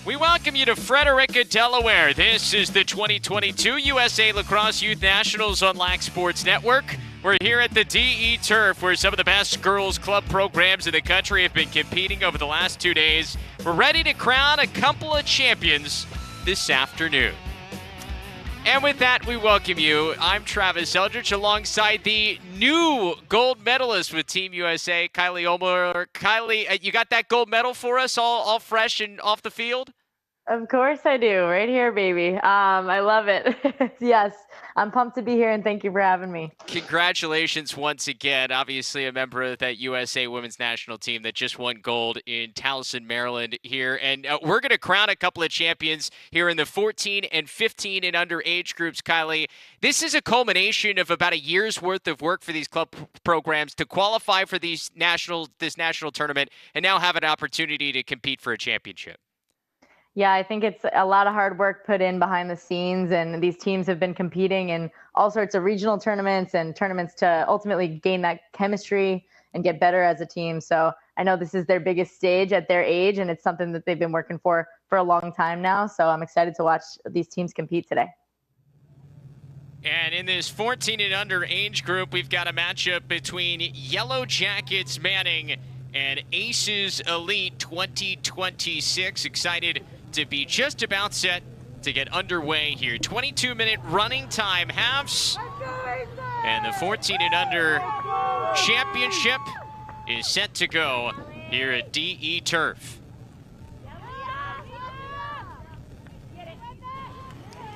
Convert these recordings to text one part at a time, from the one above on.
We welcome you to Frederica, Delaware. This is the 2022 USA Lacrosse Youth Nationals on Lax Sports Network. We're here at the DE Turf, where some of the best girls club programs in the country have been competing over the last 2 days. We're ready to crown a couple of champions this afternoon. And with that, we welcome you. I'm Travis Eldridge alongside the new gold medalist with Team USA, Caitlyn Barnes. Kylie, you got that gold medal for us, all fresh and off the field? Of course I do. Right here, baby. I love it. Yes, I'm pumped to be here, and thank you for having me. Congratulations once again. Obviously a member of that USA women's national team that just won gold in Towson, Maryland here. And we're going to crown a couple of champions here in the 14 and 15 and under age groups, Kylie. This is a culmination of about a year's worth of work for these club programs to qualify for this national tournament and now have an opportunity to compete for a championship. Yeah, I think it's a lot of hard work put in behind the scenes, and these teams have been competing in all sorts of regional tournaments and tournaments to ultimately gain that chemistry and get better as a team. So I know this is their biggest stage at their age, and it's something that they've been working for a long time now. So I'm excited to watch these teams compete today. And in this 14 and under age group, we've got a matchup between Yellow Jackets Manning and Aces Elite 2026. Excited to be just about set to get underway here. 22-minute running time halves. And the 14 and under championship is set to go here at DE Turf.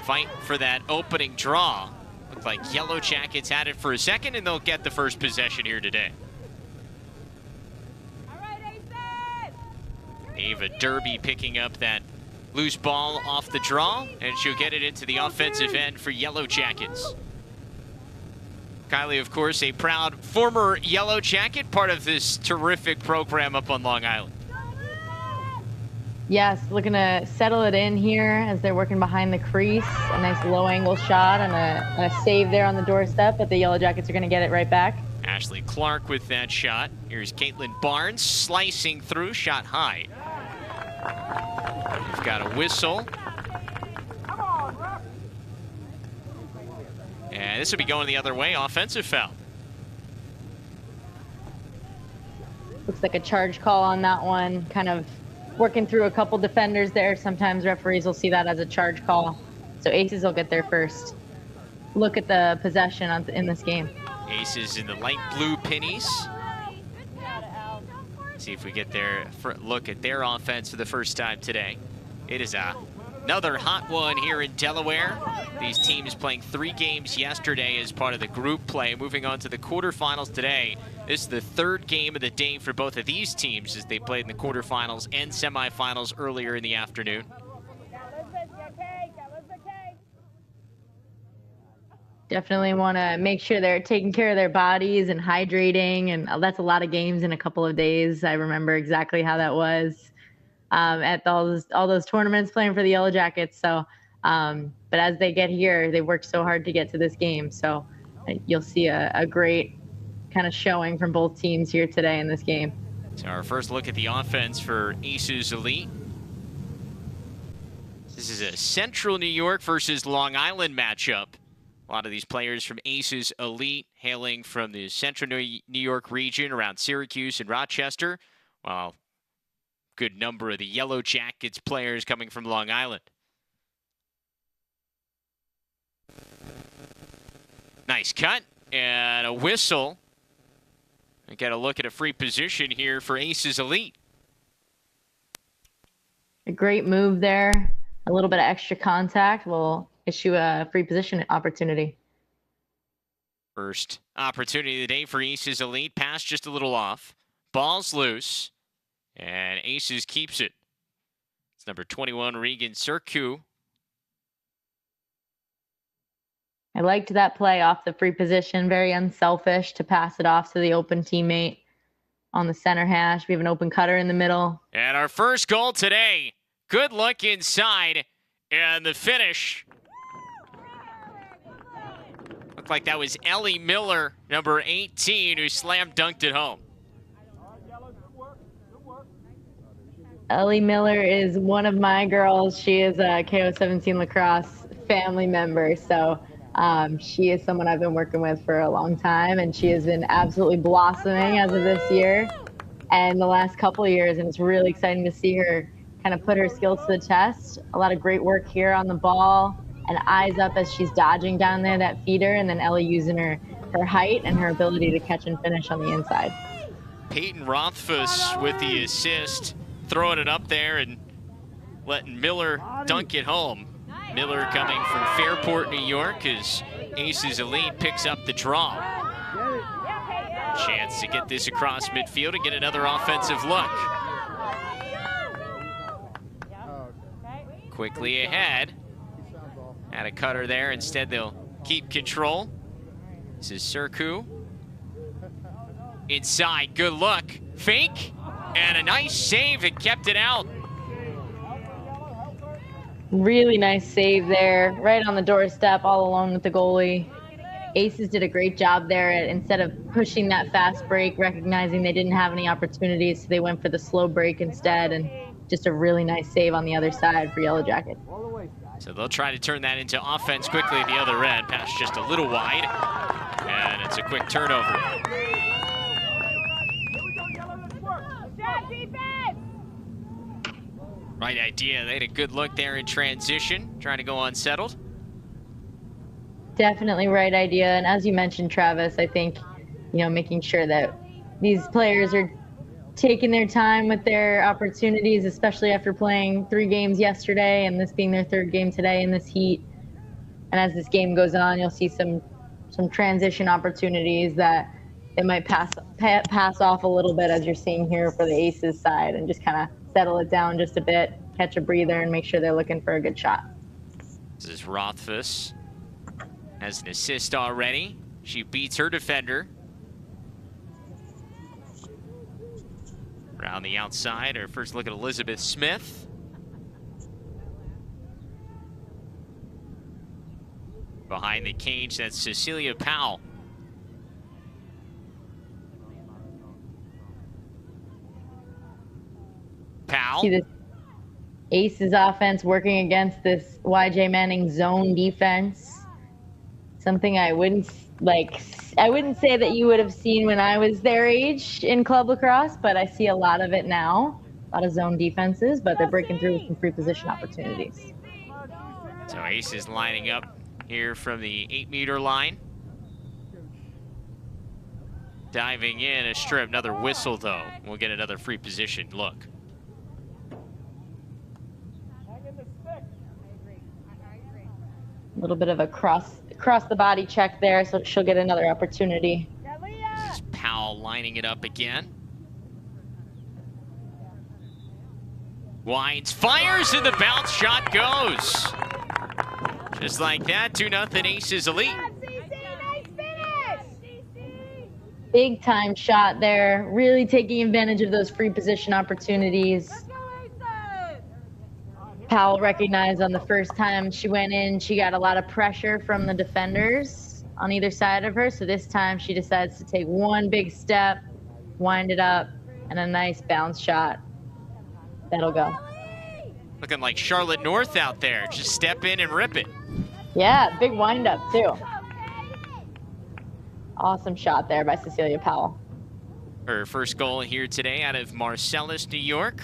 Fight for that opening draw. Looked like Yellow Jackets had it for a second, and they'll get the first possession here today. Ava Derby picking up that loose ball off the draw, and she'll get it into the offensive end for Yellow Jackets. Kylie, of course, a proud former Yellow Jacket, part of this terrific program up on Long Island. Yes, looking to settle it in here as they're working behind the crease. A nice low-angle shot and a save there on the doorstep, but the Yellow Jackets are going to get it right back. Ashley Clark with that shot. Here's Caitlyn Barnes slicing through, shot high. We've got a whistle. And this will be going the other way, offensive foul. Looks like a charge call on that one, kind of working through a couple defenders there. Sometimes referees will see that as a charge call. So Aces will get their first look at the possession in this game. Aces in the light blue pennies. See if we get their look at their offense for the first time today. It is another hot one here in Delaware. These teams playing 3 games yesterday as part of the group play. Moving on to the quarterfinals today. This is the 3rd game of the day for both of these teams as they played in the quarterfinals and semifinals earlier in the afternoon. Definitely want to make sure they're taking care of their bodies and hydrating, and that's a lot of games in a couple of days. I remember exactly how that was at all those tournaments playing for the Yellow Jackets. So, but as they get here, they worked so hard to get to this game. So you'll see a great kind of showing from both teams here today in this game. So our first look at the offense for Aces Elite. This is a Central New York versus Long Island matchup. A lot of these players from Aces Elite hailing from the Central New York region around Syracuse and Rochester, while a good number of the Yellow Jackets players coming from Long Island. Nice cut and a whistle. We got a look at a free position here for Aces Elite. A great move there. A little bit of extra contact will issue a free position opportunity. First opportunity of the day for Aces Elite. Pass just a little off. Ball's loose. And Aces keeps it. It's number 21, Regan Sirku. I liked that play off the free position. Very unselfish to pass it off to the open teammate on the center hash. We have an open cutter in the middle. And our first goal today. Good look inside. And the finish. Looked like that was Ellie Miller, number 18, who slam dunked it home. Ellie Miller is one of my girls. She is a KO17 lacrosse family member. So she is someone I've been working with for a long time, and she has been absolutely blossoming as of this year and the last couple of years. And it's really exciting to see her kind of put her skills to the test. A lot of great work here on the ball and eyes up as she's dodging down there that feeder, and then Ellie using her height and her ability to catch and finish on the inside. Peyton Rothfuss with the assist, throwing it up there and letting Miller dunk it home. Miller coming from Fairport, New York, as Aces Elite picks up the draw. Chance to get this across midfield and get another offensive look. Quickly ahead. Had a cutter there. Instead, they'll keep control. This is Serku. Inside, good look. Fake, and a nice save and kept it out. Really nice save there, right on the doorstep, all alone with the goalie. Aces did a great job there at, instead of pushing that fast break, recognizing they didn't have any opportunities, so they went for the slow break instead, and just a really nice save on the other side for Yellow Jackets. So they'll try to turn that into offense quickly at the other end. Pass just a little wide, and it's a quick turnover. Right idea. They had a good look there in transition, trying to go unsettled. Definitely right idea. And as you mentioned, Travis, I think, making sure that these players are taking their time with their opportunities, especially after playing 3 games yesterday and this being their 3rd game today in this heat. And as this game goes on, you'll see some transition opportunities that they might pass off a little bit, as you're seeing here for the Aces side, and just kind of settle it down just a bit, catch a breather, and make sure they're looking for a good shot. This is Rothfuss. Has an assist already. She beats her defender. Around the outside, our first look at Elizabeth Smith. Behind the cage, that's Cecilia Powell. Powell. See this Aces offense working against this YJ Manning zone defense. Something I wouldn't say that you would have seen when I was their age in club lacrosse, but I see a lot of it now. A lot of zone defenses, but they're breaking through with some free position opportunities. So Aces lining up here from the 8-meter line. Diving in a strip, another whistle though. We'll get another free position look. A little bit of a cross the body check there, so she'll get another opportunity. This is Powell lining it up again. Winds, fires, and the bounce shot goes. Just like that, 2-0 Aces Elite. Big time shot there, really taking advantage of those free position opportunities. Powell recognized on the first time she went in, she got a lot of pressure from the defenders on either side of her. So this time she decides to take one big step, wind it up, and a nice bounce shot. That'll go. Looking like Charlotte North out there. Just step in and rip it. Yeah, big wind up too. Awesome shot there by Cecilia Powell. Her first goal here today out of Marcellus, New York.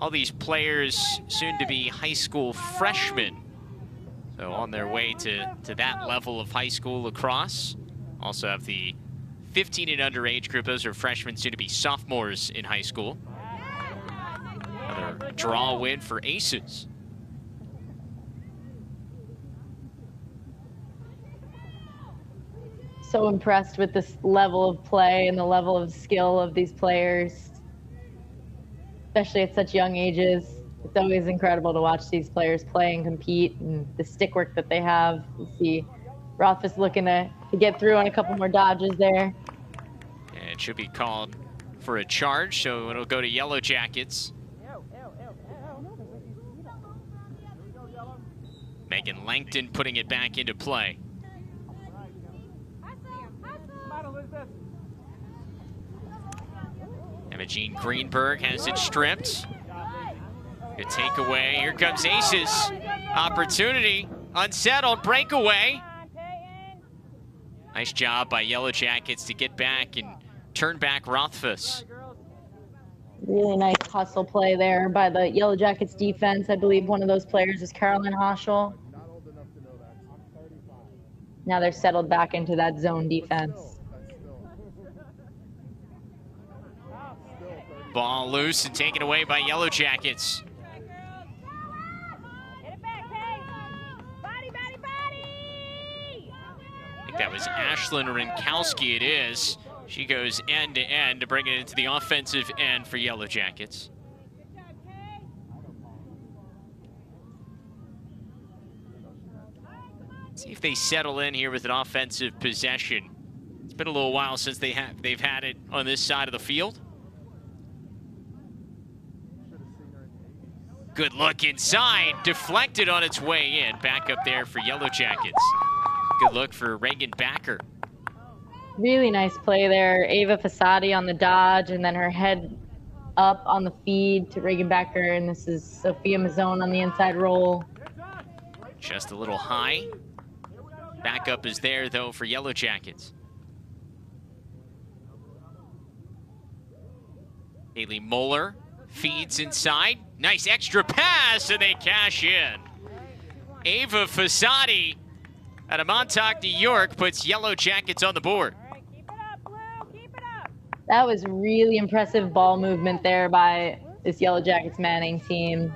All these players soon to be high school freshmen. So on their way to that level of high school lacrosse. Also have the 15 and under age group. Those are freshmen soon to be sophomores in high school. Another draw win for Aces. So impressed with this level of play and the level of skill of these players, especially at such young ages. It's always incredible to watch these players play and compete, and the stick work that they have. You see Rothfuss looking to get through on a couple more dodges there. And it should be called for a charge, so it'll go to Yellow Jackets. Megan Langton putting it back into play. Imogene Greenberg has it stripped. Good takeaway. Here comes Aces. Opportunity. Unsettled. Breakaway. Nice job by Yellow Jackets to get back and turn back Rothfuss. Really nice hustle play there by the Yellow Jackets defense. I believe one of those players is Caroline Hoschel. Now they're settled back into that zone defense. Ball loose and taken away by Yellow Jackets. I think that was Ashlyn Rinkowski, it is. She goes end to end to bring it into the offensive end for Yellow Jackets. See if they settle in here with an offensive possession. It's been a little while since they've had it on this side of the field. Good look inside, deflected on its way in. Back up there for Yellow Jackets. Good look for Reagan Backer. Really nice play there. Ava Fasadi on the dodge, and then her head up on the feed to Reagan Backer, and this is Sophia Mazzone on the inside roll. Just a little high. Backup is there, though, for Yellow Jackets. Ellie Miller feeds inside. Nice extra pass, and they cash in. Ava Fasadi out of Montauk, New York, puts Yellow Jackets on the board. That was really impressive ball movement there by this Yellow Jackets Manning team.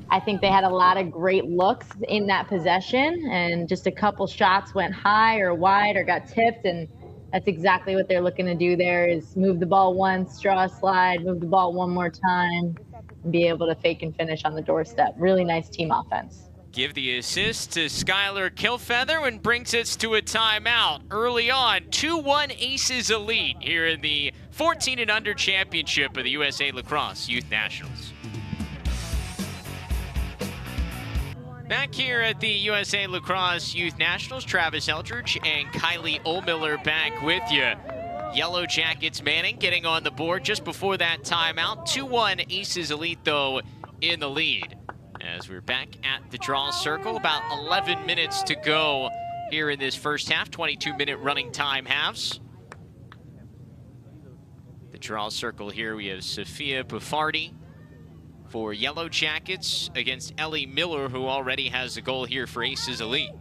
I think they had a lot of great looks in that possession, and just a couple shots went high or wide or got tipped, and that's exactly what they're looking to do there is move the ball once, draw a slide, move the ball one more time, and be able to fake and finish on the doorstep. Really nice team offense. Give the assist to Skylar Kilfeather and brings us to a timeout. Early on, 2-1 Aces Elite here in the 14 and under championship of the USA Lacrosse Youth Nationals. Back here at the USA Lacrosse Youth Nationals, Travis Eldridge and Kylie Ohlmiller back with you. Yellow Jackets Manning getting on the board just before that timeout. 2-1 Aces Elite, though, in the lead. As we're back at the draw circle, about 11 minutes to go here in this first half, 22-minute running time halves. The draw circle here, we have Sophia Buffardi for Yellow Jackets against Ellie Miller, who already has a goal here for Aces Elite.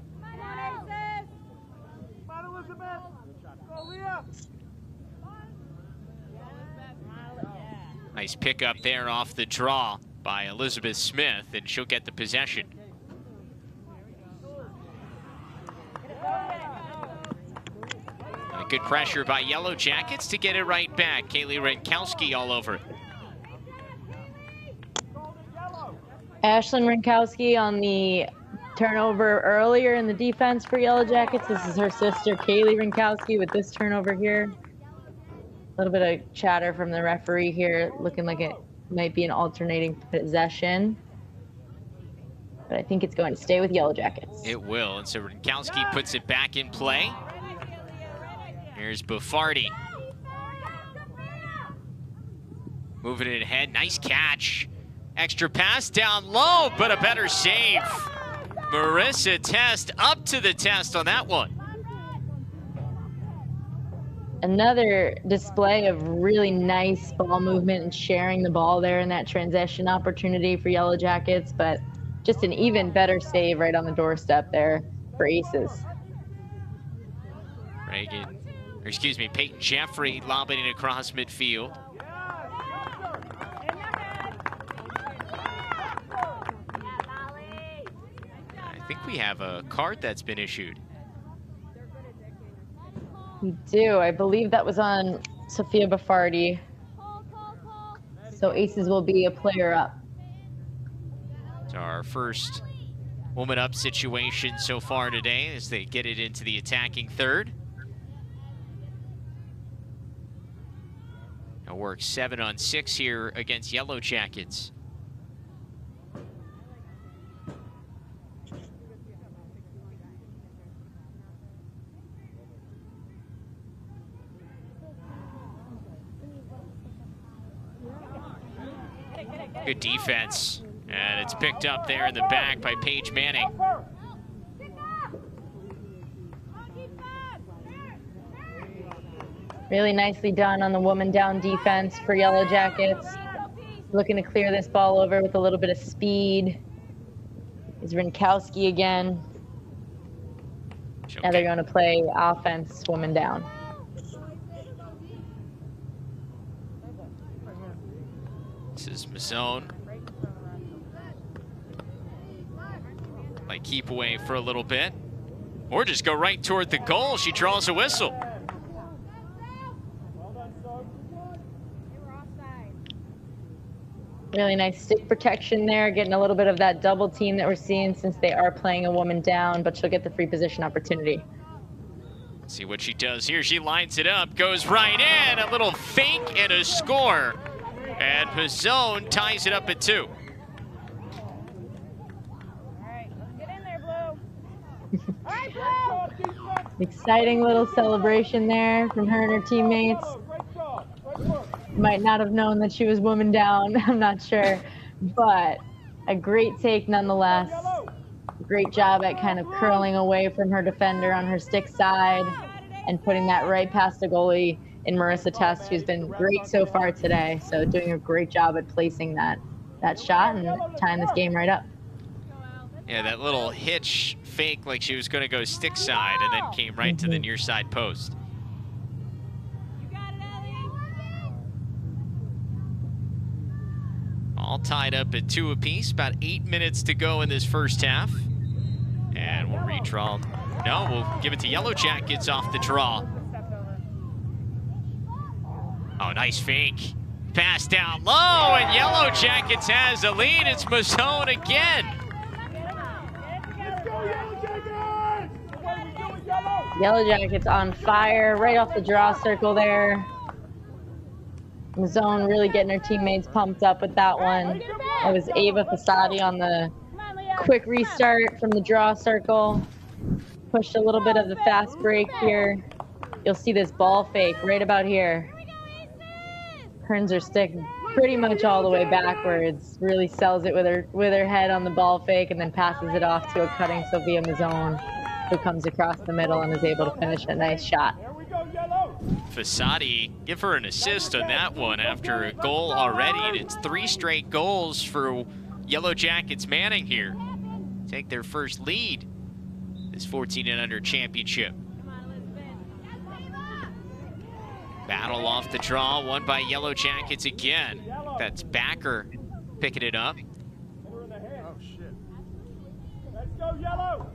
Nice pickup there off the draw by Elizabeth Smith, and she'll get the possession. A good pressure by Yellow Jackets to get it right back. Kaylee Rinkowski all over it. Ashlyn Rinkowski on the turnover earlier in the defense for Yellow Jackets. This is her sister, Kaylee Rinkowski, with this turnover here. A little bit of chatter from the referee here, looking like it might be an alternating possession. But I think it's going to stay with Yellow Jackets. It will, and so Rinkowski puts it back in play. Here's Buffardi. Moving it ahead, nice catch. Extra pass down low, but a better save. Marissa Test up to the test on that one. Another display of really nice ball movement and sharing the ball there in that transition opportunity for Yellow Jackets, but just an even better save right on the doorstep there for Aces. Peyton Jeffrey lobbing it across midfield. I think we have a card that's been issued. We do. I believe that was on Sophia Buffardi. So Aces will be a player up. So our first woman up situation so far today as they get it into the attacking third. Now work 7-on-6 here against Yellow Jackets. Good defense. And it's picked up there in the back by Paige Manning. Really nicely done on the woman down defense for Yellow Jackets. Looking to clear this ball over with a little bit of speed. Is Rinkowski again. Okay. Now they're going to play offense, woman down. This is Mazzone. Might keep away for a little bit. Or just go right toward the goal. She draws a whistle. Really nice stick protection there, getting a little bit of that double team that we're seeing since they are playing a woman down, but she'll get the free position opportunity. Let's see what she does here. She lines it up, goes right in, a little fake and a score. And Mazzone ties it up at 2. All right, get in there, Blue. All right, Blue. Exciting little celebration there from her and her teammates. Might not have known that she was woman down, I'm not sure, but a great take nonetheless. Great job at kind of curling away from her defender on her stick side and putting that right past the goalie in Marissa Test, who's been great so far today. So doing a great job at placing that shot and tying this game right up. Yeah, that little hitch fake like she was going to go stick side and then came right to the near side post. All tied up at 2 apiece. About 8 minutes to go in this first half. And we'll redraw. No, we'll give it to Yellow Jackets off the draw. Oh, nice fake. Pass down low, and Yellow Jackets has a lead. It's Mazzone again. Yellow Jackets on fire, right off the draw circle there. Mazzone really getting her teammates pumped up with that one. That was Ava Fasadi on the quick restart from the draw circle. Pushed a little bit of the fast break here. You'll see this ball fake right about here. Turns her stick pretty much all the way backwards. Really sells it with her head on the ball fake and then passes it off to a cutting Sophia Mazzone, who comes across the middle and is able to finish a nice shot. Fasadi, give her an assist on that one after a goal already, and it's 3 straight goals for Yellow Jackets Manning here. Take their first lead this 14 and under championship. Battle off the draw, won by Yellow Jackets again. That's Backer picking it up. Oh shit. Let's go, Yellow!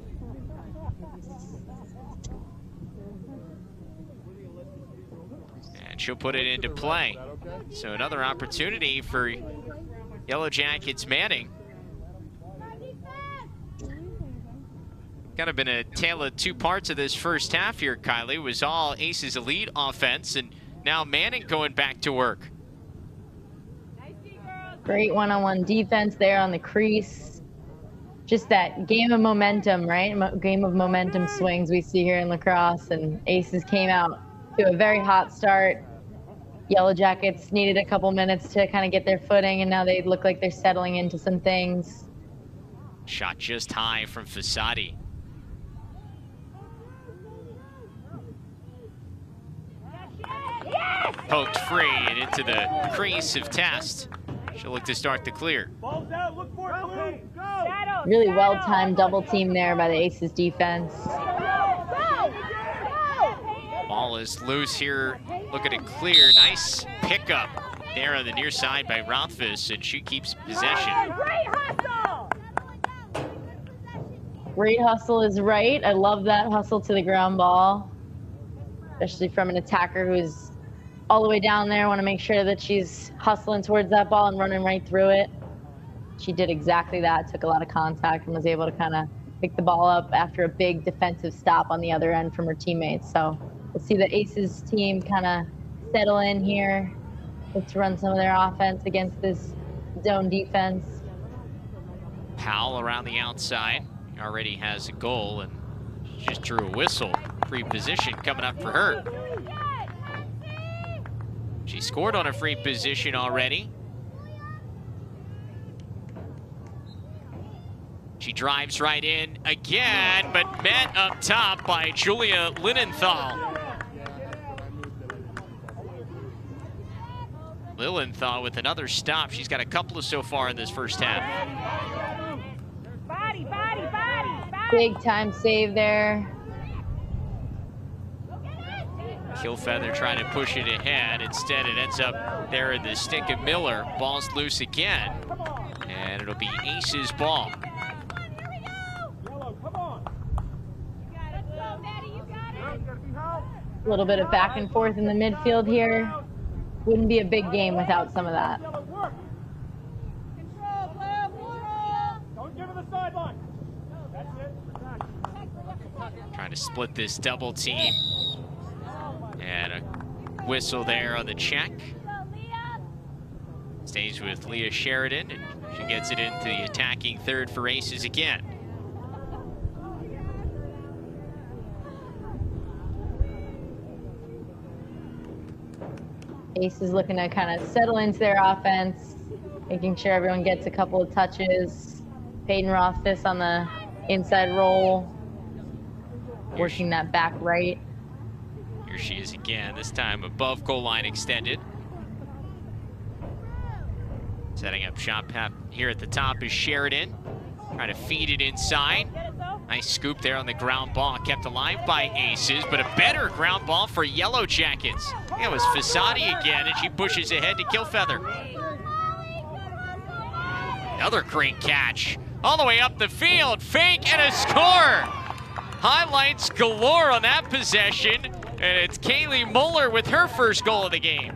And she'll put it into play. So another opportunity for Yellow Jackets Manning. Kind of been a tale of 2 parts of this first half here, Kylie. It was all Aces Elite offense, and now Manning going back to work. Great one-on-one defense there on the crease. Just that game of momentum, right? Game of momentum swings we see here in lacrosse, and Aces came out to a very hot start. Yellow Jackets needed a couple minutes to kind of get their footing, and now they look like they're settling into some things. Shot just high from Fasadi. Poked free and into the crease of Test. She'll look to start the clear. Ball's out, look for it, Blue. Go! Really well-timed double team there by the Aces defense. Ball is loose here, looking to clear. Nice pickup there on the near side by Rothfuss, and she keeps possession. Great hustle! Great hustle is right. I love that hustle to the ground ball, especially from an attacker who's all the way down there. Want to make sure that she's hustling towards that ball and running right through it. She did exactly that, took a lot of contact and was able to kind of pick the ball up after a big defensive stop on the other end from her teammates. So we'll see the Aces team kind of settle in here. Let's run some of their offense against this zone defense. Powell around the outside. He already has a goal and she just drew a whistle. Free position coming up for her. She scored on a free position already. She drives right in again, but met up top by Julia Linenthal. Lilienthal with another stop. She's got a couple of so far in this first half. Body, body, body, body. Big time save there. Killfeather trying to push it ahead. Instead, it ends up there in the stick of Miller. Ball's loose again. And it'll be Ace's ball. A little bit of back and forth in the midfield here. Wouldn't be a big game without some of that. Control, Blue, control. Don't give her the sideline. That's it. Trying to split this double team. And a whistle there on the check. Stays with Leah Sheridan, and she gets it into the attacking third for Aces again. Aces looking to kind of settle into their offense, making sure everyone gets a couple of touches. Peyton Rothfuss on the inside roll, working that back right. Here she is again, this time above goal line extended. Setting up shot here at the top is Sheridan. Trying to feed it inside. Nice scoop there on the ground ball, kept alive by Aces, but a better ground ball for Yellow Jackets. It was Fasadi again, and she pushes ahead to Killfeather. Another great catch. All the way up the field, fake and a score. Highlights galore on that possession, and it's Caitlyn Miller with her first goal of the game.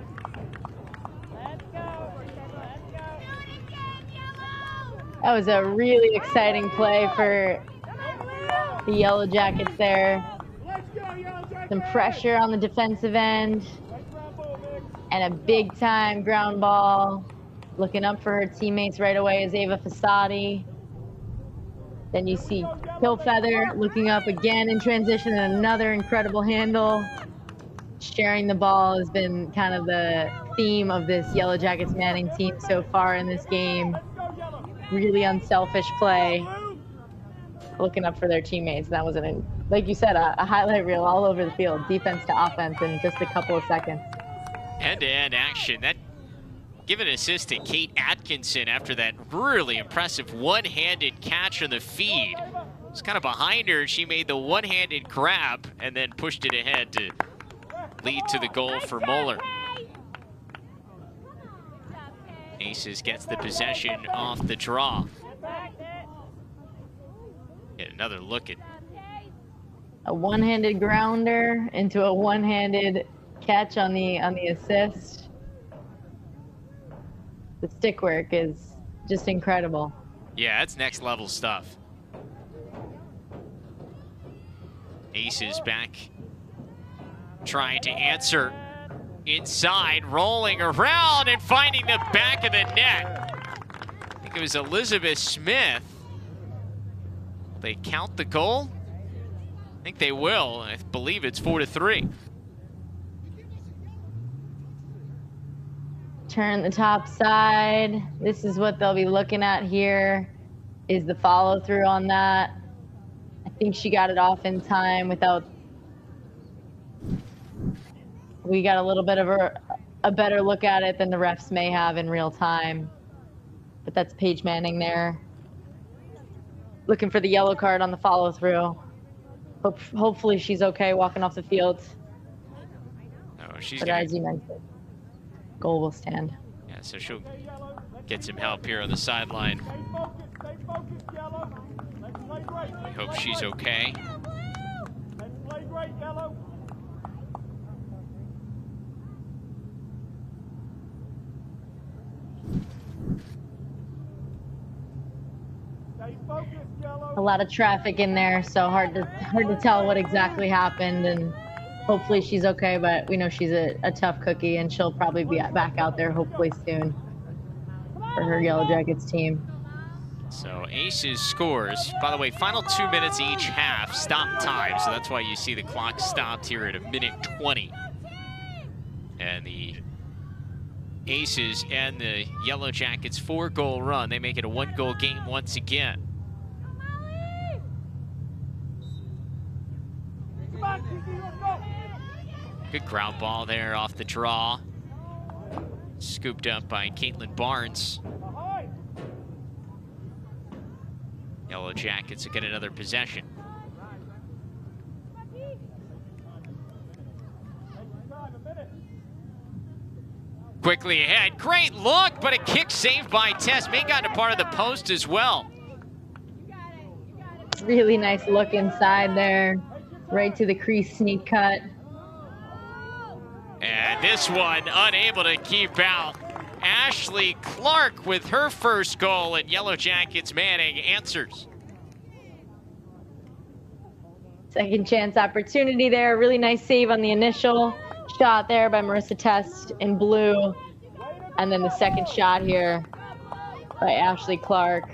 That was a really exciting play for the Yellow Jackets there. Some pressure on the defensive end and a big time ground ball. Looking up for her teammates right away is Ava Fasadi. Then you see Killfeather looking up again in transition, and another incredible handle. Sharing the ball has been kind of the theme of this Yellow Jackets Manning team so far in this game. Really unselfish play, looking up for their teammates. That was, like you said, a highlight reel all over the field, defense to offense in just a couple of seconds. End-to-end action. That give an assist to Kate Atkinson after that really impressive one-handed catch on the feed. It's kind of behind her. She made the one-handed grab and then pushed it ahead to lead to the goal for Muller. Aces gets the possession off the draw. Get another look at a one-handed grounder into a one-handed catch on the assist. The stick work is just incredible. Yeah, that's next level stuff. Aces back, trying to answer. Inside, rolling around and finding the back of the net. I think it was Elizabeth Smith. Will they count the goal? I think they will. I believe it's 4-3. Turn the top side. This is what they'll be looking at here, is the follow through on that. I think she got it off in time without. We got a little bit of a better look at it than the refs may have in real time. But that's Paige Manning there. Looking for the yellow card on the follow through. Hopefully she's okay walking off the field. Oh, she's but gonna... as you mentioned, goal will stand. Yeah, so she'll get some help here on the sideline. I hope she's okay. A lot of traffic in there, so hard to tell what exactly happened, and hopefully she's okay, but we know she's a tough cookie, and she'll probably be back out there hopefully soon for her Yellow Jackets team. So Aces scores. By the way, final 2 minutes each half, stop time, so that's why you see the clock stopped here at 1:20. And the Aces and the Yellow Jackets 4-goal run, they make it a 1-goal game once again. Good ground ball there off the draw. Scooped up by Caitlyn Barnes. Yellow Jackets will get another possession. Quickly ahead, great look, but a kick saved by Tess. May got a part of the post as well. Really nice look inside there, right to the crease sneak cut. And this one unable to keep out. Ashley Clark with her first goal, and Yellow Jackets Manning answers. Second chance opportunity there. Really nice save on the initial shot there by Marissa Test in blue. And then the second shot here by Ashley Clark.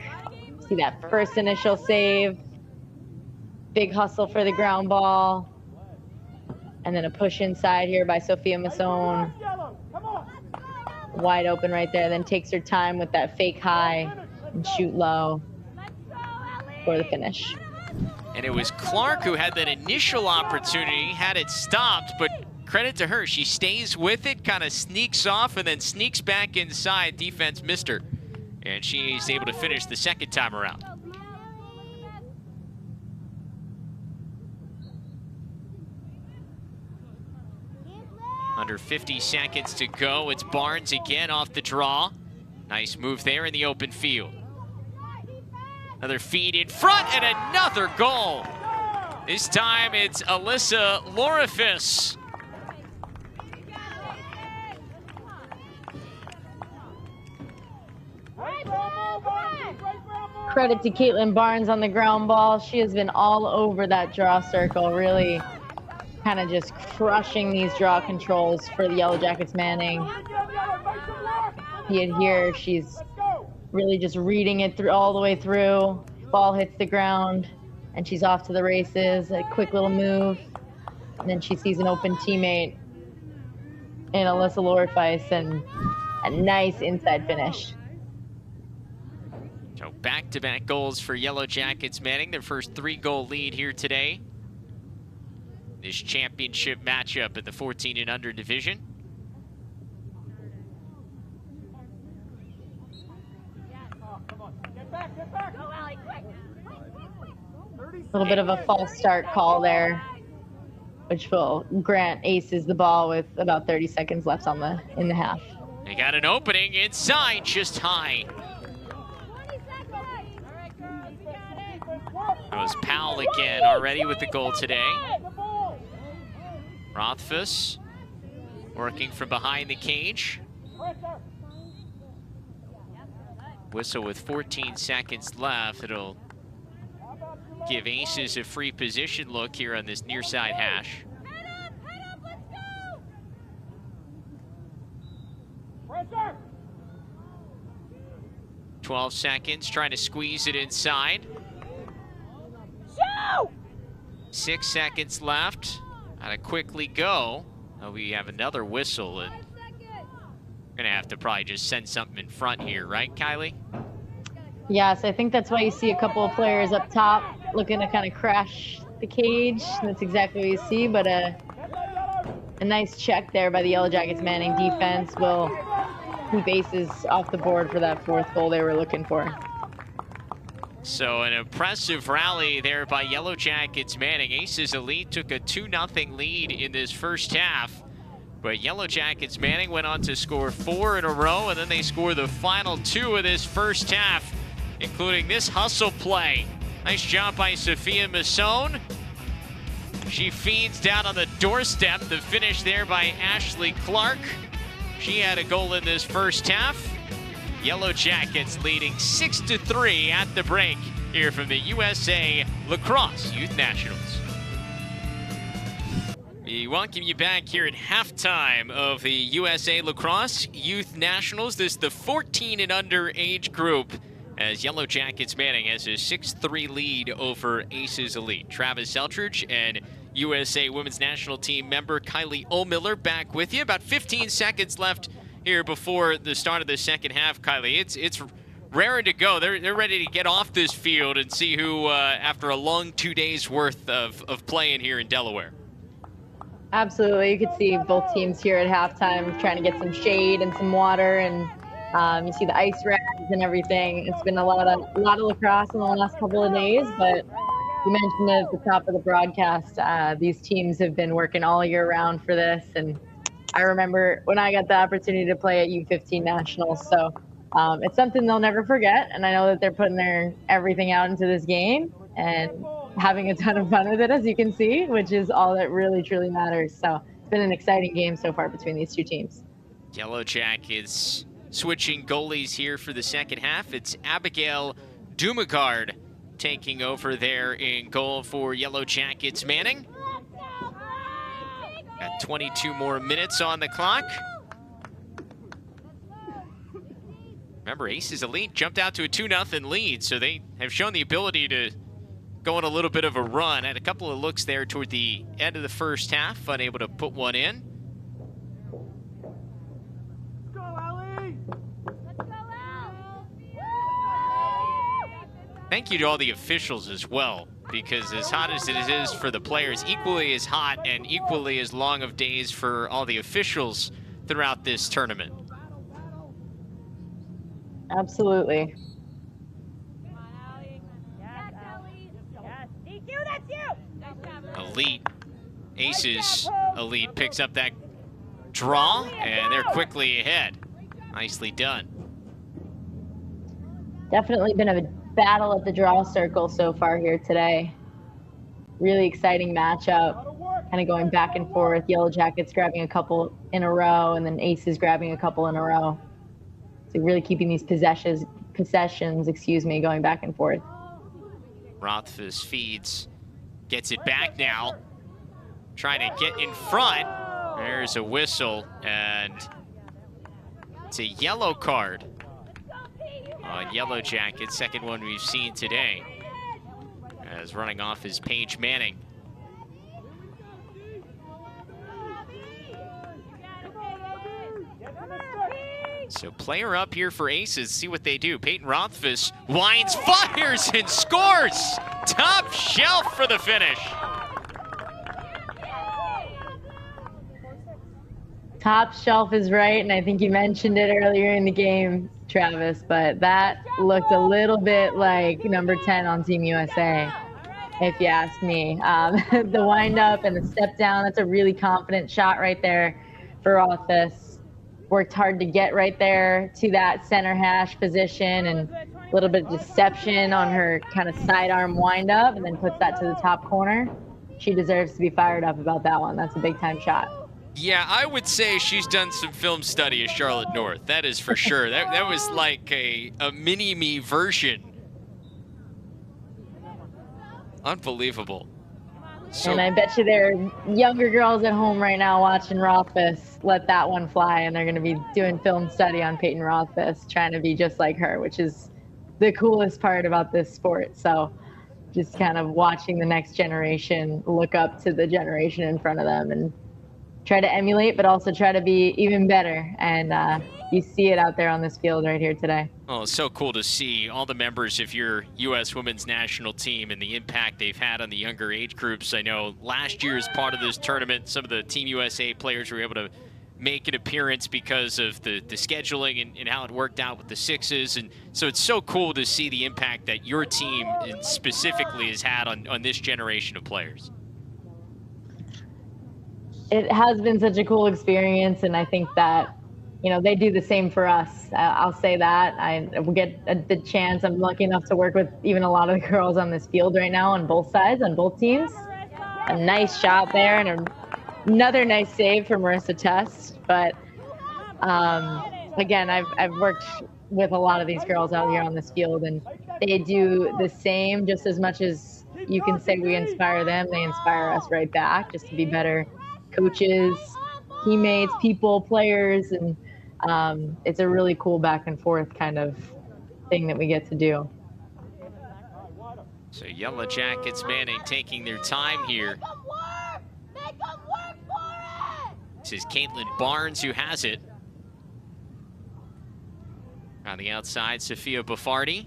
See that first initial save. Big hustle for the ground ball. And then a push inside here by Sophia Masson. Wide open right there. Then takes her time with that fake high and shoot low for the finish. And it was Clark who had that initial opportunity, had it stopped, but credit to her. She stays with it, kind of sneaks off, and then sneaks back inside. Defense missed her. And she's able to finish the second time around. Under 50 seconds to go. It's Barnes again off the draw. Nice move there in the open field. Another feed in front and another goal. This time it's Alyssa Lorifis. Credit to Caitlyn Barnes on the ground ball. She has been all over that draw circle, really kind of just crushing these draw controls for the Yellow Jackets Manning. See it here, she's really just reading it through all the way through. Ball hits the ground and she's off to the races. A quick little move, and then she sees an open teammate in Alyssa Lorifis and a nice inside finish. So back-to-back goals for Yellow Jackets Manning, their first 3-goal lead here today. This championship matchup in the 14 and under division. A little bit of a false start call there, which will grant Aces the ball with about 30 seconds left in the half. They got an opening inside, just high. That was Powell again, already with the goal today. Rothfuss working from behind the cage. Whistle with 14 seconds left. It'll give Aces a free position look here on this near side hash. Head up, let's go! 12 seconds, trying to squeeze it inside. Shoot! 6 seconds left. Gotta quickly go. Oh, we have another whistle, and we're gonna have to probably just send something in front here, right, Kylie? Yes, I think that's why you see a couple of players up top looking to kind of crash the cage. That's exactly what you see, but a nice check there by the Yellow Jackets Manning defense will keep Aces off the board for that fourth goal they were looking for. So an impressive rally there by Yellow Jackets Manning. Aces Elite took a 2-0 lead in this first half, but Yellow Jackets Manning went on to score 4 in a row, and then they scored the final 2 of this first half, including this hustle play. Nice job by Sophia Masson. She feeds down on the doorstep. The finish there by Ashley Clark. She had a goal in this first half. Yellow Jackets leading 6-3 at the break here from the USA Lacrosse Youth Nationals. We welcome you back here at halftime of the USA Lacrosse Youth Nationals. This is the 14 and under age group, as Yellow Jackets Manning has a 6-3 lead over Aces Elite. Travis Seltridge and USA Women's National Team member Kylie Miller back with you. About 15 seconds left here before the start of the second half, Kylie. It's raring to go. They're ready to get off this field and see who, after a long 2 days worth of playing here in Delaware. Absolutely. You could see both teams here at halftime trying to get some shade and some water, and you see the ice rags and everything. It's been a lot of lacrosse in the last couple of days, but you mentioned it at the top of the broadcast. These teams have been working all year round for this, and I remember when I got the opportunity to play at U15 Nationals. So it's something they'll never forget, and I know that they're putting their everything out into this game and having a ton of fun with it, as you can see, which is all that really, truly matters. So it's been an exciting game so far between these two teams. Yellow Jackets switching goalies here for the second half. It's Abigail Dumagard taking over there in goal for Yellow Jackets Manning. Got 22 more minutes on the clock. Remember, Aces Elite jumped out to a 2-0 lead, so they have shown the ability to go on a little bit of a run. Had a couple of looks there toward the end of the first half, unable to put one in. Let's go, Ellie! Thank you to all the officials as well, because as hot as it is for the players, equally as hot and equally as long of days for all the officials throughout this tournament. Absolutely. Elite, Aces Elite picks up that draw, and they're quickly ahead. Nicely done. Definitely been a battle at the draw circle so far here today. Really exciting matchup, kind of going back and forth. Yellow Jackets grabbing a couple in a row, and then Aces grabbing a couple in a row. So really keeping these possessions, going back and forth. Rothfuss feeds, gets it back now, trying to get in front. There's a whistle, and it's a yellow card on Yellow Jackets, second one we've seen today, as running off is Paige Manning. So player up here for Aces, see what they do. Peyton Rothfuss winds, fires, and scores! Top shelf for the finish. Top shelf is right, and I think you mentioned it earlier in the game, Travis, but that looked a little bit like number 10 on Team USA, if you ask me. The wind up and the step down, that's a really confident shot right there for Rothfuss. Worked hard to get right there to that center hash position, and a little bit of deception on her kind of sidearm wind up, and then puts that to the top corner. She deserves to be fired up about that one. That's a big time shot. Yeah, I would say she's done some film study of Charlotte North. That is for sure. That was like a mini-me version. Unbelievable. So, and I bet you there are younger girls at home right now watching Rothfuss let that one fly, and they're going to be doing film study on Peyton Rothfuss, trying to be just like her, which is the coolest part about this sport. So just kind of watching the next generation look up to the generation in front of them and try to emulate, but also try to be even better. And you see it out there on this field right here today. Oh, it's so cool to see all the members of your U.S. women's national team and the impact they've had on the younger age groups. I know last year as part of this tournament, some of the Team USA players were able to make an appearance because of the scheduling and how it worked out with the sixes. And so it's so cool to see the impact that your team specifically has had on this generation of players. It has been such a cool experience, and I think that, you know, they do the same for us. I'll say that. I will get the chance. I'm lucky enough to work with even a lot of the girls on this field right now on both sides, on both teams. A nice shot there, and another nice save for Marissa Test. But again, I've worked with a lot of these girls out here on this field, and they do the same. Just as much as you can say we inspire them, they inspire us right back, just to be better coaches, teammates, people, players, and it's a really cool back and forth kind of thing that we get to do. So Yellow Jackets Manning taking their time here. This is Caitlyn Barnes who has it. On the outside, Sophia Buffardi.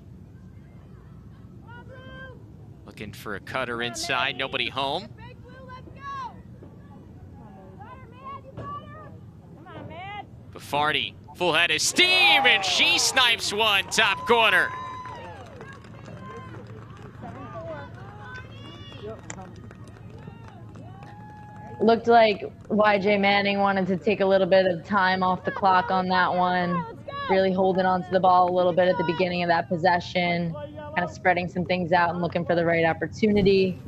Looking for a cutter inside, nobody home. Buffardi, full head of steam, and she snipes one top corner. Looked like YJ Manning wanted to take a little bit of time off the clock on that one, really holding on to the ball a little bit at the beginning of that possession, kind of spreading some things out and looking for the right opportunity.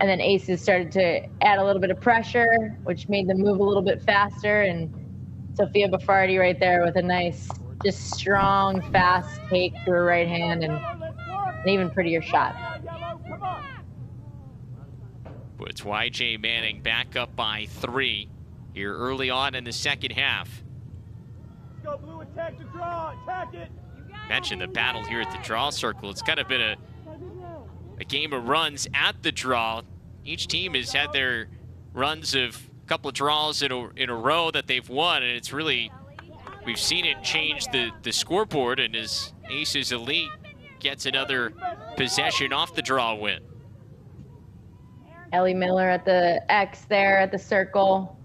And then Aces started to add a little bit of pressure, which made them move a little bit faster. And Sophia Buffardi right there with a nice, just strong, fast take to her right hand and an even prettier shot. Puts YJ Manning back up by 3 here early on in the second half. Go blue, attack the draw, attack it. Mentioned the battle here at the draw circle. It's kind of been a game of runs at the draw. Each team has had their runs of a couple of draws in a row that they've won, and it's really, we've seen it change the scoreboard, and as Aces Elite gets another possession off the draw win. Ellie Miller at the X there at the circle.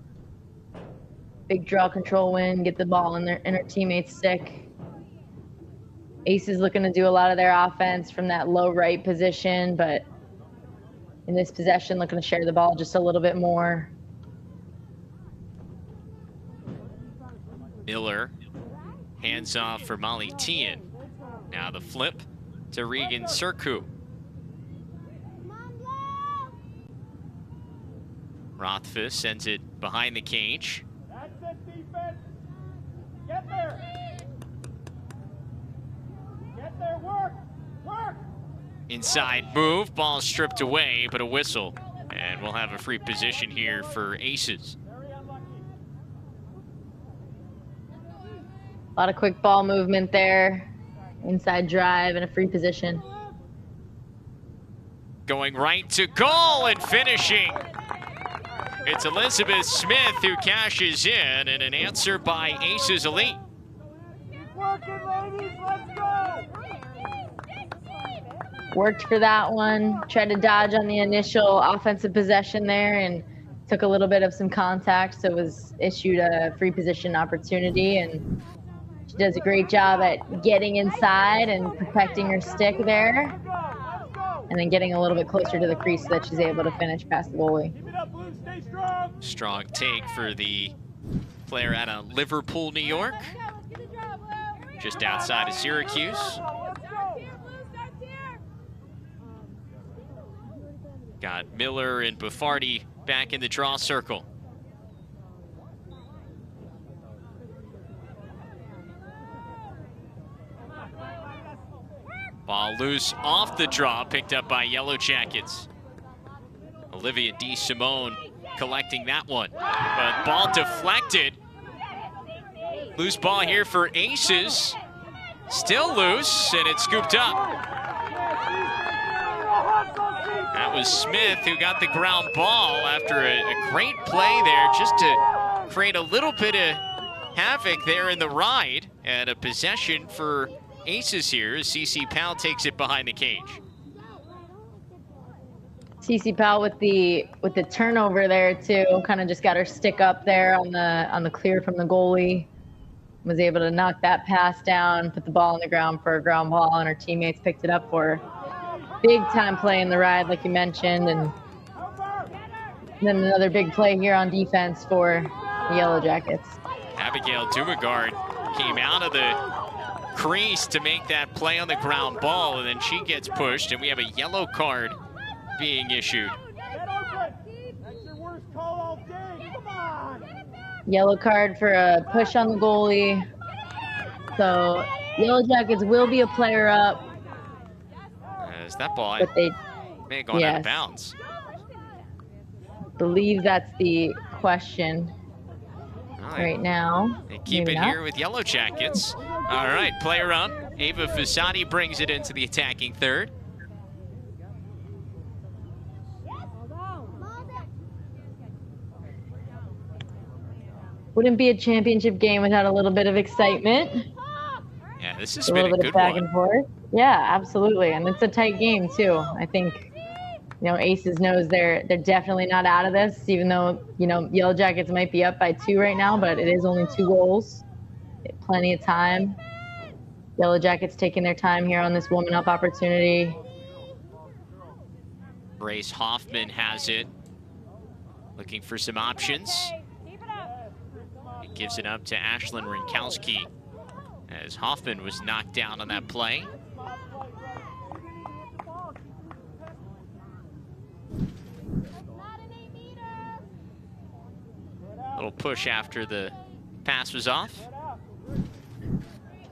Big draw control win, get the ball in her teammate's stick. Aces looking to do a lot of their offense from that low right position, but in this possession looking to share the ball just a little bit more. Miller, hands off for Molly Tien. Now the flip to Regan Sirku. Rothfuss sends it behind the cage. That's it, defense. Get there. Get there, work, work. Inside move, ball stripped away, but a whistle. And we'll have a free position here for Aces. Very unlucky. A lot of quick ball movement there. Inside drive and a free position. Going right to goal and finishing. It's Elizabeth Smith who cashes in, and an answer by Aces Elite. Keep working, ladies, let's go. Worked for that one. Tried to dodge on the initial offensive possession there and took a little bit of some contact, so was issued a free position opportunity. And she does a great job at getting inside and protecting her stick there, and then getting a little bit closer to the crease so that she's able to finish past the goalie. Keep it up, Blue, stay strong. Strong take for the player out of Liverpool, New York, just outside of Syracuse. Let's go. Got Miller and Buffardi back in the draw circle. Ball loose off the draw, picked up by Yellow Jackets. Olivia D. Simone collecting that one, but ball deflected. Loose ball here for Aces. Still loose, and it's scooped up. That was Smith who got the ground ball after a great play there, just to create a little bit of havoc there in the ride, and a possession for Aces here as CC Powell takes it behind the cage. CC Powell with the turnover there too, kind of just got her stick up there on the clear from the goalie. Was able to knock that pass down, put the ball on the ground for a ground ball, and her teammates picked it up for her. Big time play in the ride, like you mentioned, and then another big play here on defense for the Yellow Jackets. Abigail Dumagard came out of the crease to make that play on the ground ball, and then she gets pushed, and we have a yellow card being issued. Get open. That's your worst call all day. Come on. Yellow card for a push on the goalie. So Yellow Jackets will be a player up. As that ball But they may have gone out of bounds. believe that's the question Right. right now. They keep Maybe it not. here with Yellow Jackets. All right, player up. Ava Fasati brings it into the attacking third. Wouldn't be a championship game without a little bit of excitement. Yeah, this has A been little a bit good of back one. and forth. Yeah, absolutely. And it's a tight game too. I think, Aces knows they're definitely not out of this, even though, Yellow Jackets might be up by 2 right now, but it is only 2 goals. plenty of time. Yellow Jackets taking their time here on this woman up opportunity. Grace Hoffman has it. Looking for some options. It gives it up to Ashlyn Rinkowski as Hoffman was knocked down on that play. Little push after the pass was off.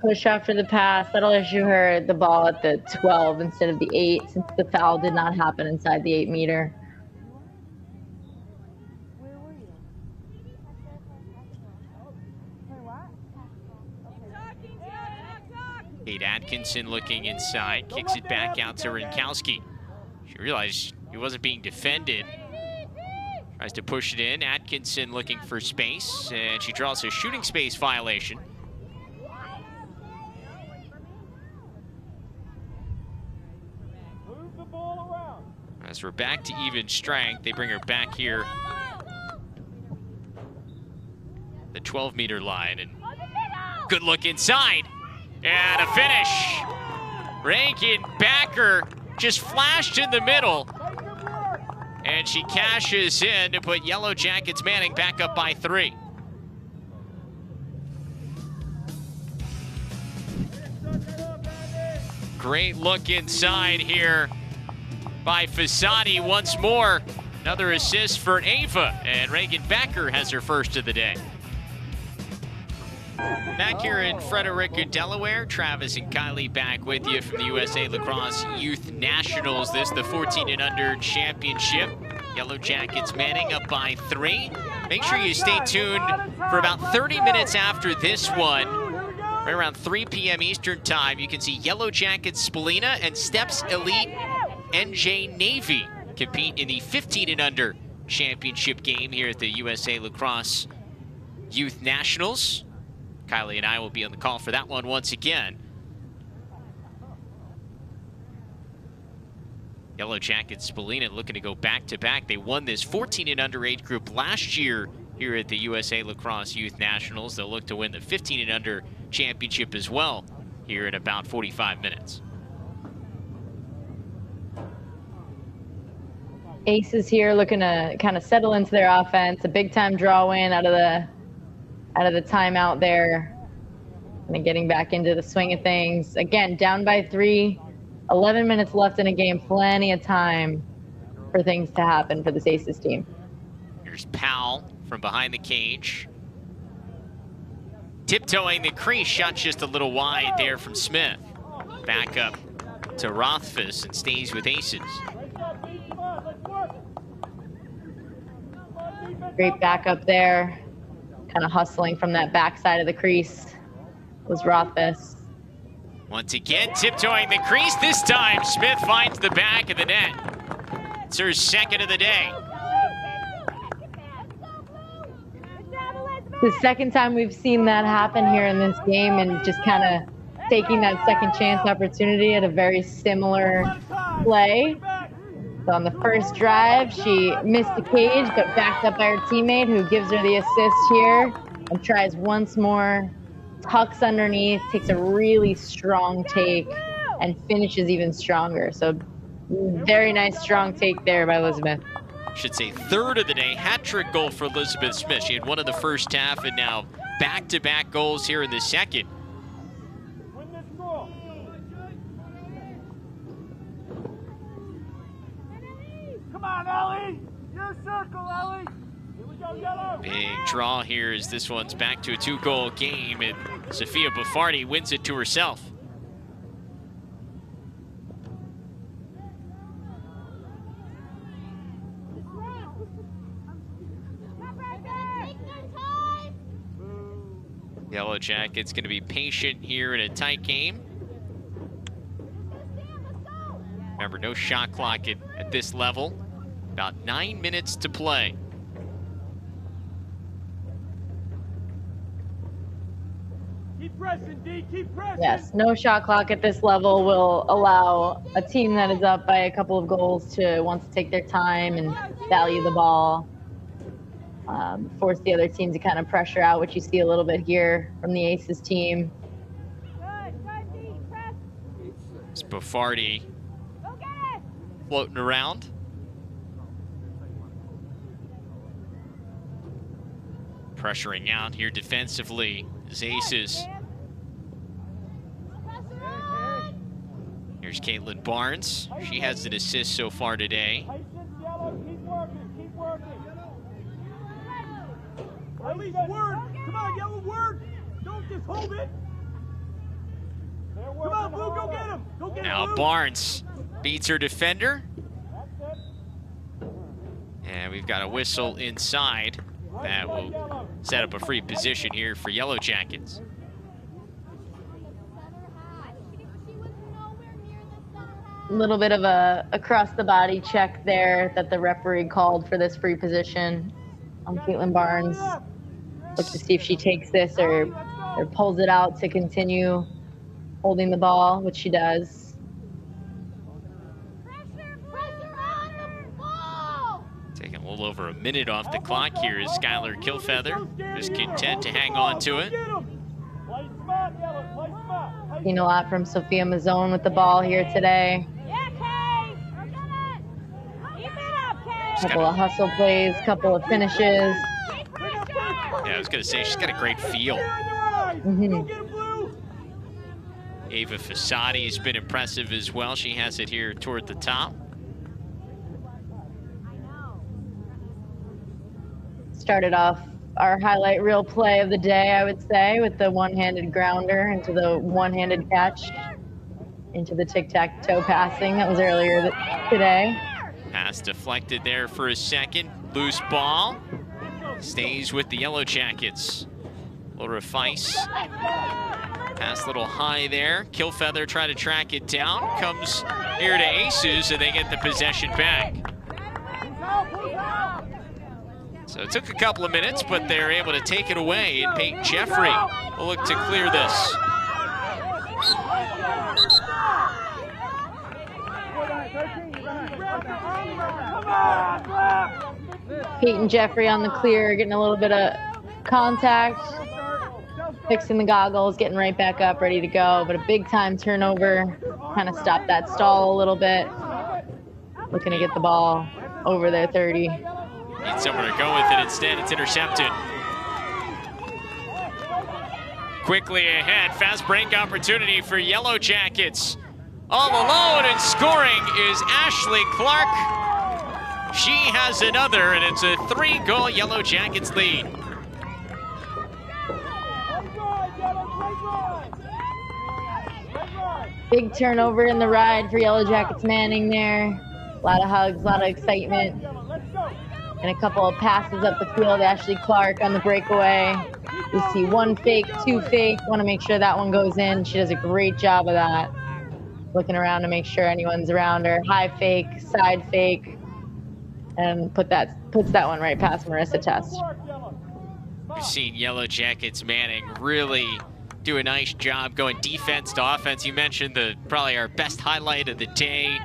Push after the pass. That'll issue her the ball at the 12 instead of the 8, since the foul did not happen inside the 8-meter. Kate Atkinson looking inside, kicks it back out to Rinkowski. She realized he wasn't being defended. Tries to push it in. Atkinson looking for space, and she draws a shooting space violation. Move the ball around. As we're back to even strength, they bring her back here. The 12-meter line, and good look inside. And a finish. Reagan Backer just flashed in the middle. And she cashes in to put Yellow Jackets Manning back up by 3. Great look inside here by Fasadi once more. Another assist for Ava, and Reagan Backer has her first of the day. Back here in Frederica, Delaware, Travis and Kylie back with you from the USA Lacrosse Youth Nationals. This the 14 and under championship. Yellow Jackets Manning up by 3. Make sure you stay tuned for about 30 minutes after this one. Right around 3 p.m. Eastern time, you can see Yellow Jackets Spalina and Steps Elite NJ Navy compete in the 15 and under championship game here at the USA Lacrosse Youth Nationals. Kylie and I will be on the call for that one once again. Yellow Jackets Spalina looking to go back-to-back. They won this 14 and under age group last year here at the USA Lacrosse Youth Nationals. They'll look to win the 15 and under championship as well here in about 45 minutes. Aces here looking to kind of settle into their offense. A big-time draw win out of the timeout there. And getting back into the swing of things. Again, down by 3, 11 minutes left in a game. Plenty of time for things to happen for this Aces team. Here's Powell from behind the cage. Tiptoeing the crease, shot just a little wide there from Smith. Back up to Rothfuss and stays with Aces. Great backup there. Kind of hustling from that backside of the crease was Rothfuss. Once again, tiptoeing the crease. This time, Smith finds the back of the net. It's her second of the day. The second time we've seen that happen here in this game, and just kind of taking that second chance opportunity at a very similar play. So on the first drive, she missed the cage, but backed up by her teammate who gives her the assist here and tries once more, tucks underneath, takes a really strong take, and finishes even stronger. So very nice strong take there by Elizabeth. Should say third of the day, hat-trick goal for Elizabeth Smith. She had one in the first half and now back-to-back goals here in the second. Come on, Ellie! Your circle, Ellie! Here we go, Yellow! Big draw here as this one's back to a 2-goal game, and Sophia Buffardi wins it to herself. Yellow Jackets going to be patient here in a tight game. Remember, no shot clock at this level. About 9 minutes to play. Keep pressing, D, keep pressing! Yes, no shot clock at this level will allow a team that is up by a couple of goals to want to take their time and value the ball. force the other team to kind of pressure out, which you see a little bit here from the Aces team. It's Buffardi floating around. Pressuring out here defensively is Aces. Here's Caitlyn Barnes. She has an assist so far today. Keep working. At least word. Come on, Yellow, word. Don't just hold it. Come on, Blue, go get him. Go get him, Now Blue. Barnes beats her defender. And we've got a whistle inside. That will set up a free position here for Yellow Jackets. A little bit of a across the body check there that the referee called for this free position on Caitlyn Barnes. Look to see if she takes this or pulls it out to continue holding the ball, which she does. Taking a little over a minute off the clock here is Skylar Kilfeather. Just content to hang on to it. Seen a lot from Sophia Mazzone with the ball here today. Couple of hustle plays, couple of finishes. Yeah, I was gonna say, she's got a great feel. Ava Fasadi has been impressive as well. She has it here toward the top. Started off our highlight reel play of the day, I would say, with the one-handed grounder into the one-handed catch into the tic-tac-toe passing that was earlier today. Pass deflected there for a second. Loose ball. Stays with the Yellow Jackets. Laura Feiss. Pass a little high there. Kilfeather trying to track it down. Comes here to Aces, and they get the possession back. So it took a couple of minutes, but they're able to take it away, and Peyton Jeffrey will look to clear this. Peyton Jeffrey on the clear, getting a little bit of contact, fixing the goggles, getting right back up, ready to go. But a big time turnover, kind of stopped that stall a little bit. Looking to get the ball over their 30. Need somewhere to go with it. Instead, it's intercepted. Quickly ahead, fast break opportunity for Yellow Jackets. All alone and scoring is Ashley Clark. She has another, and it's a 3-goal Yellow Jackets lead. Big turnover in the ride for Yellow Jackets Manning there. A lot of hugs, a lot of excitement. And a couple of passes up the field. Ashley Clark on the breakaway. We see one fake, two fake. Want to make sure that one goes in. She does a great job of that. Looking around to make sure anyone's around her. High fake, side fake. And puts that one right past Marissa Test. We've seen Yellow Jackets Manning really do a nice job going defense to offense. You mentioned probably our best highlight of the day,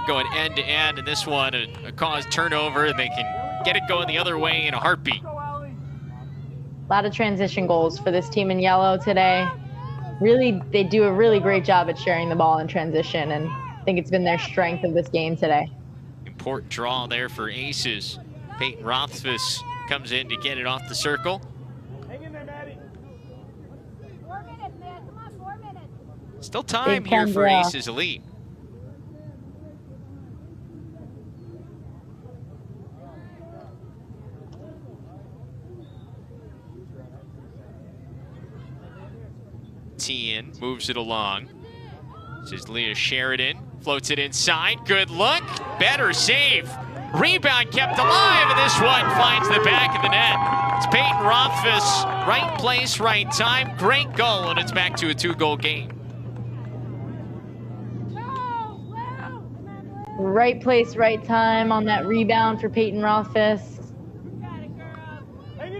going end to end, and this one a caused turnover, and they can get it going the other way in a heartbeat. A lot of transition goals for this team in yellow today. Really, they do a really great job at sharing the ball in transition, and I think it's been their strength of this game today. Important draw there for Aces. Peyton Rothfuss comes in to get it off the circle. Hang in there, Maddie. 4 minutes, man. Come on, 4 minutes. Still time here for Aces Elite. Tien moves it along. This is Leah Sheridan. Floats it inside. Good look. Better save. Rebound kept alive, and this one finds the back of the net. It's Peyton Rothfuss. Right place, right time. Great goal, and it's back to a 2-goal game. Right place, right time on that rebound for Peyton Rothfuss.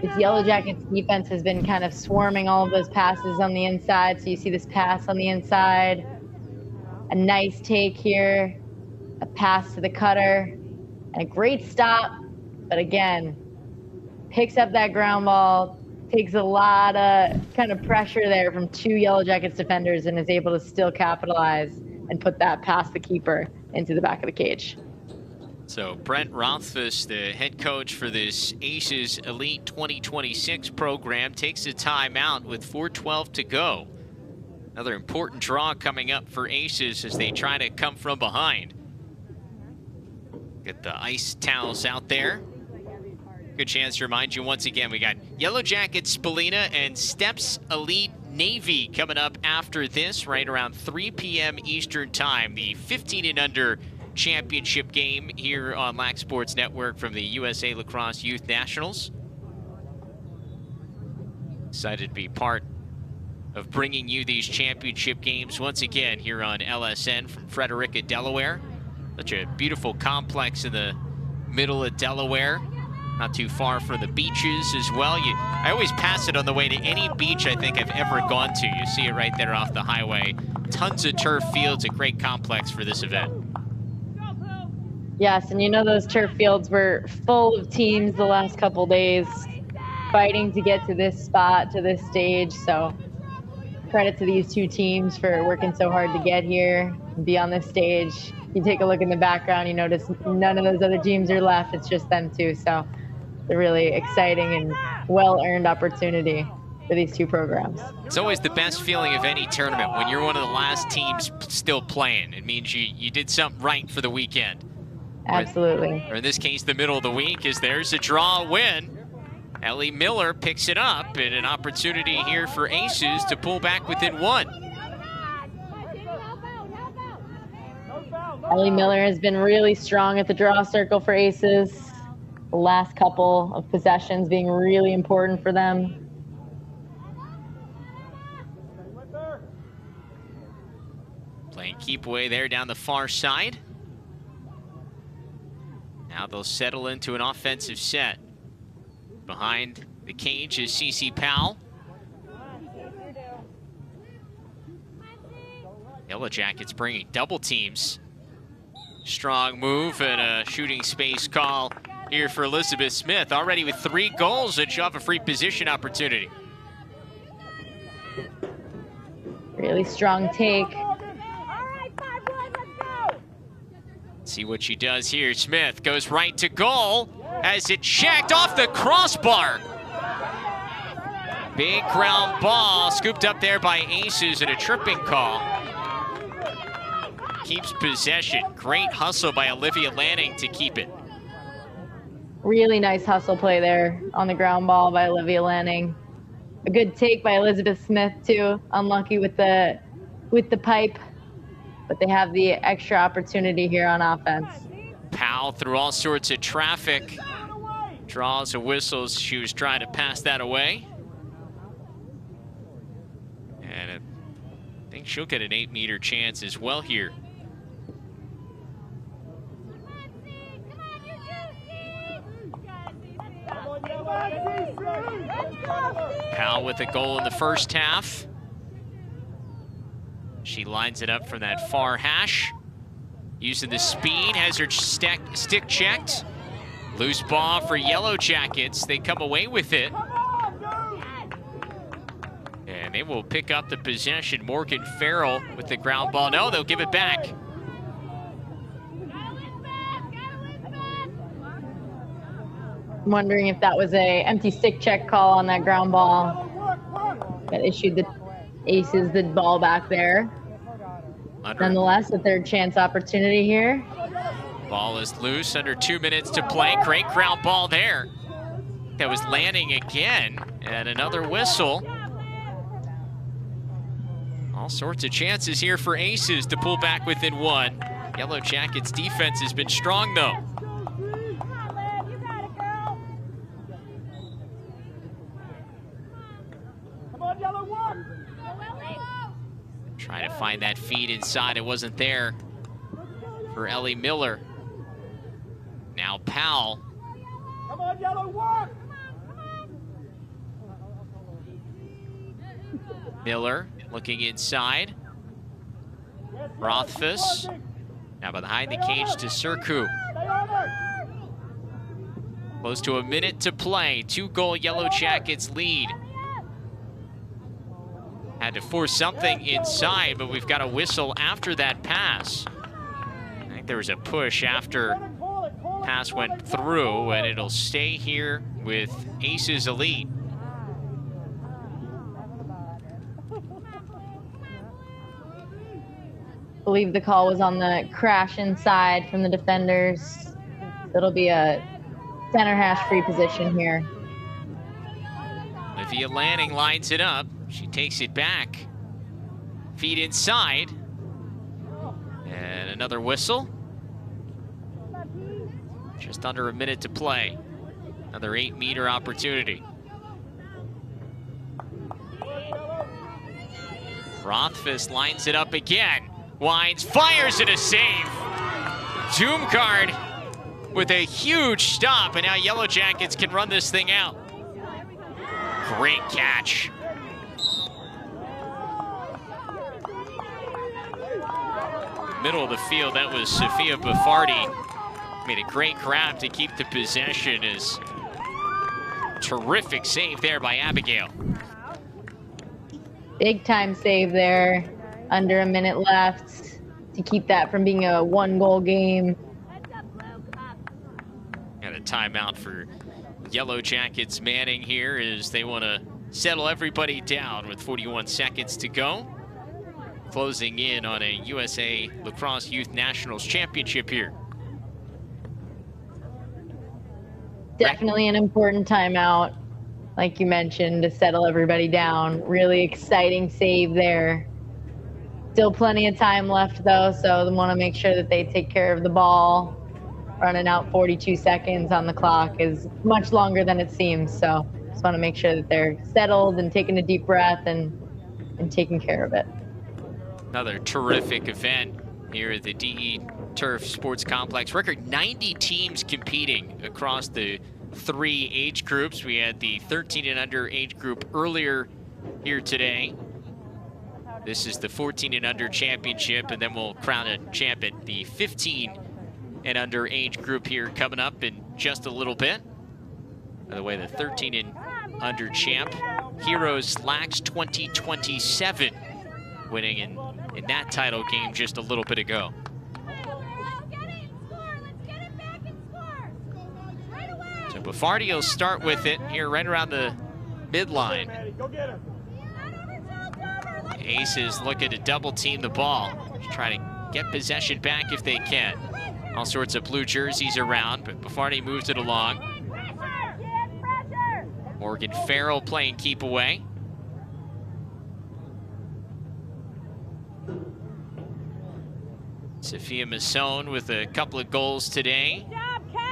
This Yellow Jackets defense has been kind of swarming all of those passes on the inside. So you see this pass on the inside. A nice take here. A pass to the cutter. And a great stop. But again, picks up that ground ball, takes a lot of kind of pressure there from 2 Yellow Jackets defenders, and is able to still capitalize and put that past the keeper into the back of the cage. So Brent Rothfuss, the head coach for this Aces Elite 2026 program, takes a timeout with 4:12 to go. Another important draw coming up for Aces as they try to come from behind. Get the ice towels out there. Good chance to remind you once again, we got Yellow Jackets Spalina and Steps Elite Navy coming up after this, right around 3 p.m. Eastern time. The 15 and under championship game here on Lax Sports Network from the USA Lacrosse Youth Nationals. Excited to be part of bringing you these championship games once again here on LSN from Frederica, Delaware. Such a beautiful complex in the middle of Delaware. Not too far from the beaches as well. I always pass it on the way to any beach I think I've ever gone to. You see it right there off the highway. Tons of turf fields, a great complex for this event. Yes, and you know those turf fields were full of teams the last couple days fighting to get to this spot, to this stage. So credit to these 2 teams for working so hard to get here and be on this stage. You take a look in the background, you notice none of those other teams are left. It's just them 2. So it's a really exciting and well-earned opportunity for these 2 programs. It's always the best feeling of any tournament when you're one of the last teams still playing. It means you did something right for the weekend. Absolutely. Or in this case, the middle of the week, as there's a draw win. Ellie Miller picks it up, and an opportunity here for Aces to pull back within 1. Ellie Miller has been really strong at the draw circle for Aces. The last couple of possessions being really important for them. Playing keep away there down the far side. Now they'll settle into an offensive set. Behind the cage is CC Powell. Yellow Jackets bringing double teams. Strong move and a shooting space call here for Elizabeth Smith. Already with 3 goals, and she'll have a free position opportunity. Really strong take. See what she does here. Smith goes right to goal as it checked off the crossbar. Big ground ball scooped up there by Aces and a tripping call. Keeps possession. Great hustle by Olivia Lanning to keep it. Really nice hustle play there on the ground ball by Olivia Lanning. A good take by Elizabeth Smith too. Unlucky with the pipe, but they have the extra opportunity here on offense. Powell through all sorts of traffic. Draws a whistle. She was trying to pass that away. And I think she'll get an 8-meter chance as well here. Powell with a goal in the first half. She lines it up from that far hash. Using the speed, has her stick checked. Loose ball for Yellow Jackets. They come away with it. And they will pick up the possession. Morgan Farrell with the ground ball. No, they'll give it back. I'm wondering if that was a empty stick check call on that ground ball that issued the Aces the ball back there. Nonetheless, a third chance opportunity here. Ball is loose, under 2 minutes to play. Great ground ball there. That was Lanning again, and another whistle. All sorts of chances here for Aces to pull back within 1. Yellow Jackets defense has been strong though. Trying to find that feed inside. It wasn't there for Ellie Miller. Now Powell. Come on, Yellow, work! Miller looking inside. Rothfuss. Now behind the cage to Sirku. Close to a minute to play. 2-goal Yellow Jackets lead. Had to force something inside, but we've got a whistle after that pass. I think there was a push after pass went through, and it'll stay here with Aces Elite. I believe the call was on the crash inside from the defenders. It'll be a center hash free position here. Olivia Lanning lines it up. She takes it back. Feet inside. And another whistle. Just under a minute to play. Another 8-meter opportunity. Rothfuss lines it up again. Winds, fires it, a save. Doomguard with a huge stop, and now Yellow Jackets can run this thing out. Great catch. Middle of the field, that was Sophia Buffardi. Made a great grab to keep the possession. Is terrific save there by Abigail. Big time save there. Under a minute left to keep that from being a 1-goal game. Got a timeout for Yellow Jackets manning here as they want to settle everybody down with 41 seconds to go. Closing in on a USA Lacrosse Youth Nationals Championship here. Definitely an important timeout, like you mentioned, to settle everybody down. Really exciting save there. Still plenty of time left though, so they want to make sure that they take care of the ball. Running out 42 seconds on the clock is much longer than it seems, so just want to make sure that they're settled and taking a deep breath and taking care of it. Another terrific event here at the DE Turf Sports Complex. Record 90 teams competing across the 3 age groups. We had the 13 and under age group earlier here today. This is the 14 and under championship, and then we'll crown a champion. The 15 and under age group here coming up in just a little bit. By the way, the 13 and under champ, Heroes Lax 2027, winning in that title game just a little bit ago. So Buffardi will start with it here right around the midline. Aces looking to double team the ball. Just trying to get possession back if they can. All sorts of blue jerseys around, but Buffardi moves it along. Morgan Farrell playing keep away. Sophia Masson with a couple of goals today.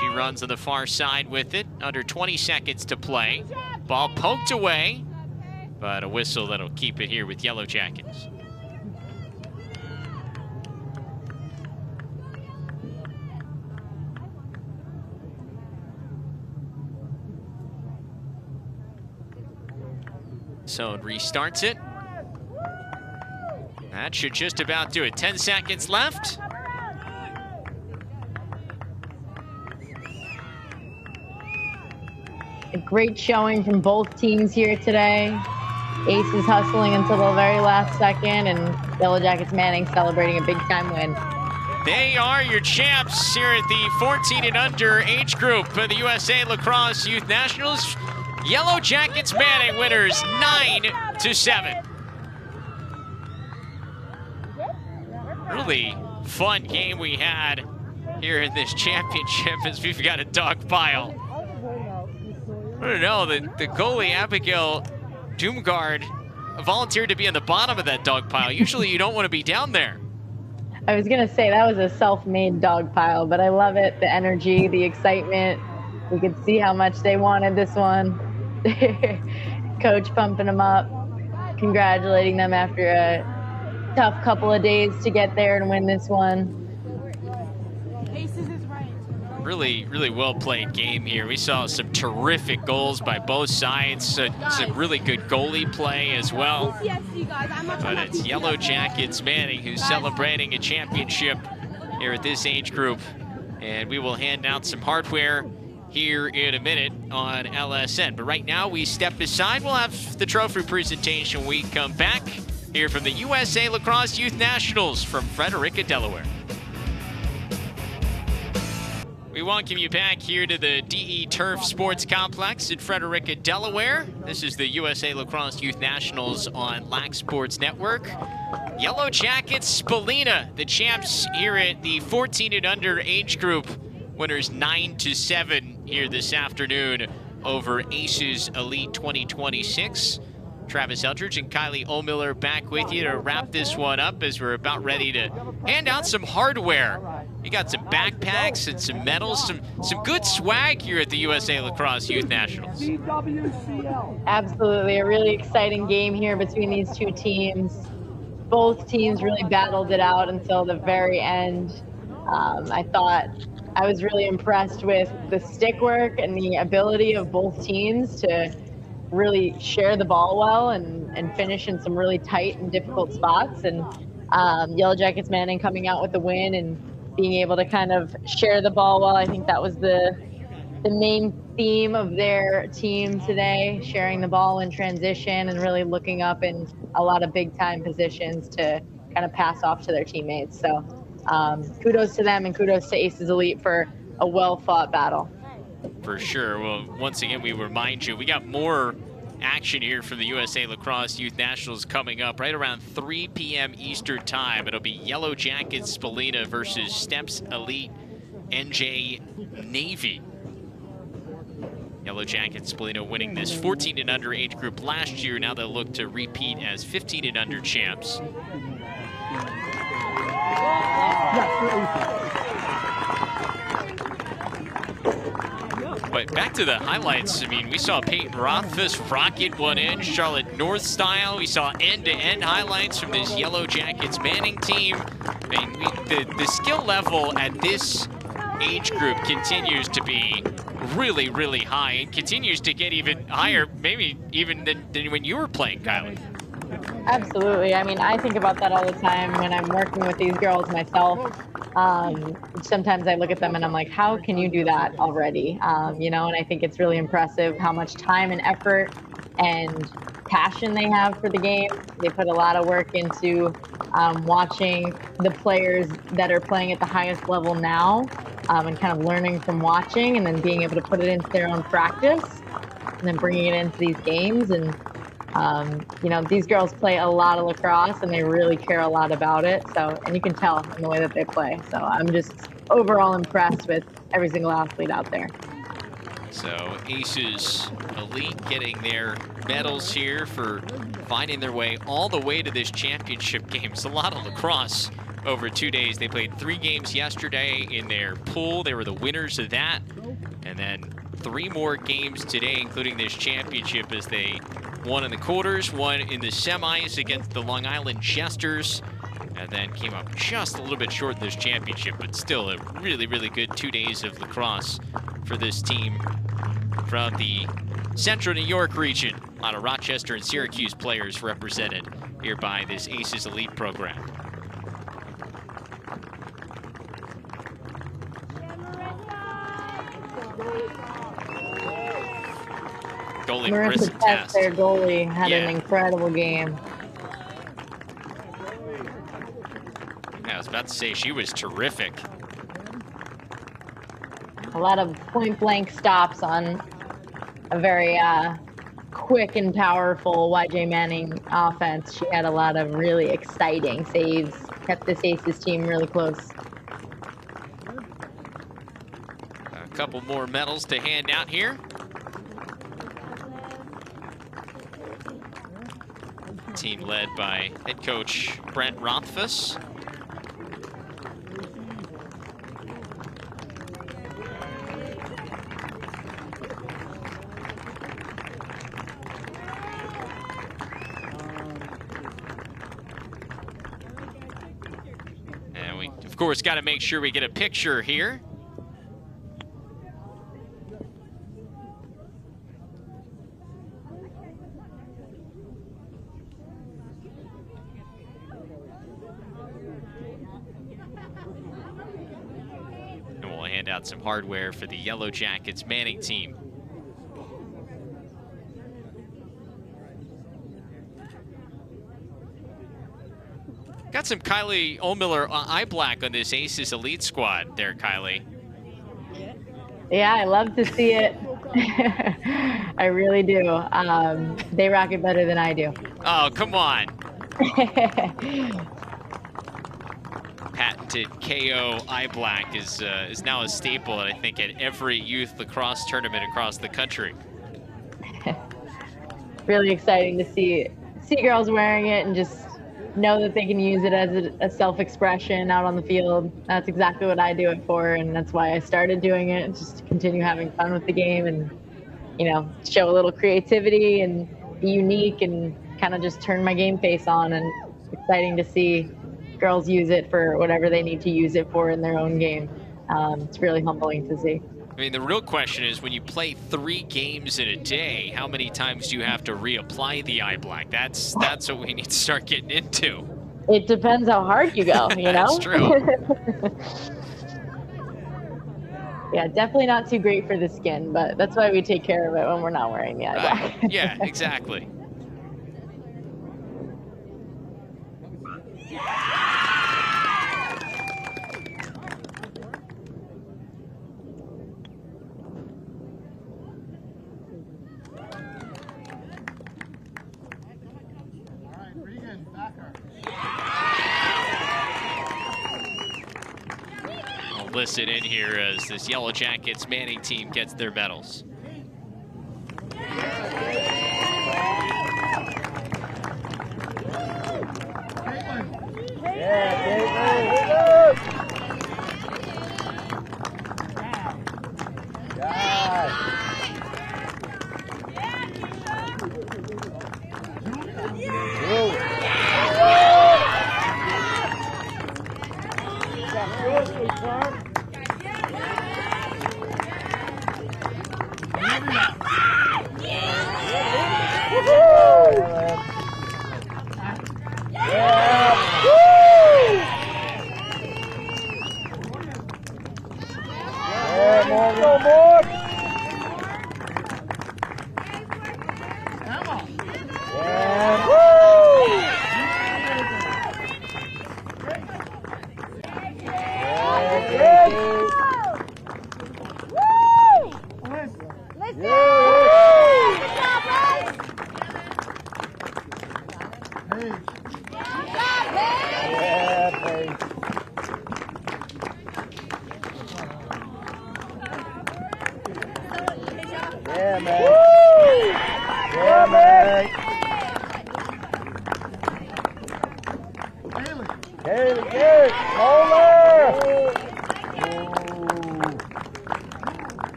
She runs on the far side with it. Under 20 seconds to play. Ball poked away, but a whistle that'll keep it here with Yellow Jackets. So it restarts it. That should just about do it. 10 seconds left. A great showing from both teams here today. Aces hustling until the very last second, and Yellow Jackets Manning celebrating a big-time win. They are your champs here at the 14 and under age group of the USA Lacrosse Youth Nationals. Yellow Jackets Manning winners 9-7. Really fun game we had here in this championship as we've got a dog pile. I don't know, the goalie Abigail Doomguard volunteered to be on the bottom of that dog pile. Usually you don't want to be down there. I was gonna say that was a self-made dog pile, but I love it, the energy, the excitement. We could see how much they wanted this one. Coach pumping them up, congratulating them after a tough couple of days to get there and win this one. Really, really well played game here. We saw some terrific goals by both sides, some really good goalie play as well. But it's Yellow Jackets Manning who's celebrating a championship here at this age group. And we will hand out some hardware here in a minute on LSN. But right now, we step aside. We'll have the trophy presentation when we come back here from the USA Lacrosse Youth Nationals from Frederica, Delaware. We welcome you back here to the DE Turf Sports Complex in Frederica, Delaware. This is the USA Lacrosse Youth Nationals on Lax Sports Network. Yellow Jackets Spalina, the champs here at the 14 and under age group. Winners 9-7 here this afternoon over Aces Elite 2026. Travis Eldridge and Kylie O'Miller back with you to wrap this one up as we're about ready to hand out some hardware. We got some backpacks and some medals, some good swag here at the USA Lacrosse Youth Nationals. Absolutely, a really exciting game here between these two teams. Both teams really battled it out until the very end. I thought I was really impressed with the stick work and the ability of both teams to really share the ball well and finish in some really tight and difficult spots. And Yellow Jackets Manning coming out with the win and being able to kind of share the ball well. I think that was the main theme of their team today, sharing the ball in transition and really looking up in a lot of big time positions to kind of pass off to their teammates. So kudos to them and kudos to Aces Elite for a well fought battle. For sure. Well, once again, we remind you, we got more action here from the USA Lacrosse Youth Nationals coming up right around 3 p.m. Eastern Time. It'll be Yellow Jackets Spalina versus Steps Elite NJ Navy. Yellow Jackets Spalina winning this 14 and under age group last year. Now they'll look to repeat as 15 and under champs. But back to the highlights, I mean, we saw Peyton Rothfuss rocket one in, Charlotte North style. We saw end-to-end highlights from this Yellow Jackets Manning team. I mean, the skill level at this age group continues to be really, really high and continues to get even higher, maybe even than when you were playing, Kylie. Absolutely. I mean, I think about that all the time when I'm working with these girls myself. Sometimes I look at them and I'm like, how can you do that already? You know, and I think it's really impressive how much time and effort and passion they have for the game. They put a lot of work into watching the players that are playing at the highest level now and kind of learning from watching and then being able to put it into their own practice and then bringing it into these games. And you know, these girls play a lot of lacrosse and they really care a lot about it. So, and you can tell in the way that they play. So I'm just overall impressed with every single athlete out there. So Aces Elite getting their medals here for finding their way all the way to this championship game. It's a lot of lacrosse over 2 days. They played 3 games yesterday in their pool. They were the winners of that. And then 3 more games today, including this championship, as they won in the quarters, won in the semis against the Long Island Jesters, and then came up just a little bit short in this championship, but still a really, really good 2 days of lacrosse for this team from the Central New York region. A lot of Rochester and Syracuse players represented here by this Aces Elite program. Goalie Marissa Test. Their goalie had an incredible game. I was about to say she was terrific. A lot of point-blank stops on a very quick and powerful YJ Manning offense. She had a lot of really exciting saves, kept this Aces team really close. A couple more medals to hand out here. Team led by head coach Brent Rothfuss. And we, of course, got to make sure we get a picture here. hand out some hardware for the Yellow Jackets Manning team. Got some Kylie O'Miller eye black on this Aces Elite squad there, Kylie. Yeah, I love to see it. I really do. They rock it better than I do. Oh, come on. Patented KO eye black is now a staple, I think, at every youth lacrosse tournament across the country. Really exciting to see girls wearing it and just know that they can use it as a self-expression out on the field. That's exactly what I do it for, and that's why I started doing it, just to continue having fun with the game and, you know, show a little creativity and be unique and kind of just turn my game face on. And it's exciting to see girls use it for whatever they need to use it for in their own game. It's really humbling to see. I mean, the real question is, when you play 3 games in a day, how many times do you have to reapply the eye black? That's what we need to start getting into. It depends how hard you go, you know? That's true. Yeah, definitely not too great for the skin, but that's why we take care of it when we're not wearing the eye black. Yeah, exactly. I'll listen in here as this Yellow Jackets Manning team gets their medals.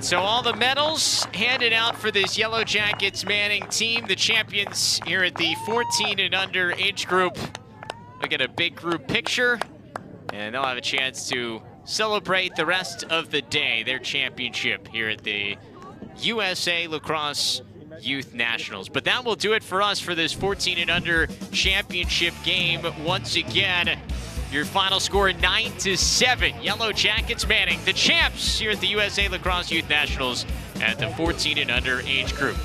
So all the medals handed out for this Yellow Jackets Manning team, the champions here at the 14 and under age group. Look at a big group picture, and they'll have a chance to celebrate the rest of the day, their championship here at the USA Lacrosse Youth Nationals. But that will do it for us for this 14 and under championship game. Once again, your final score 9-7. Yellow Jackets Manning, the champs here at the USA Lacrosse Youth Nationals at the 14 and under age group.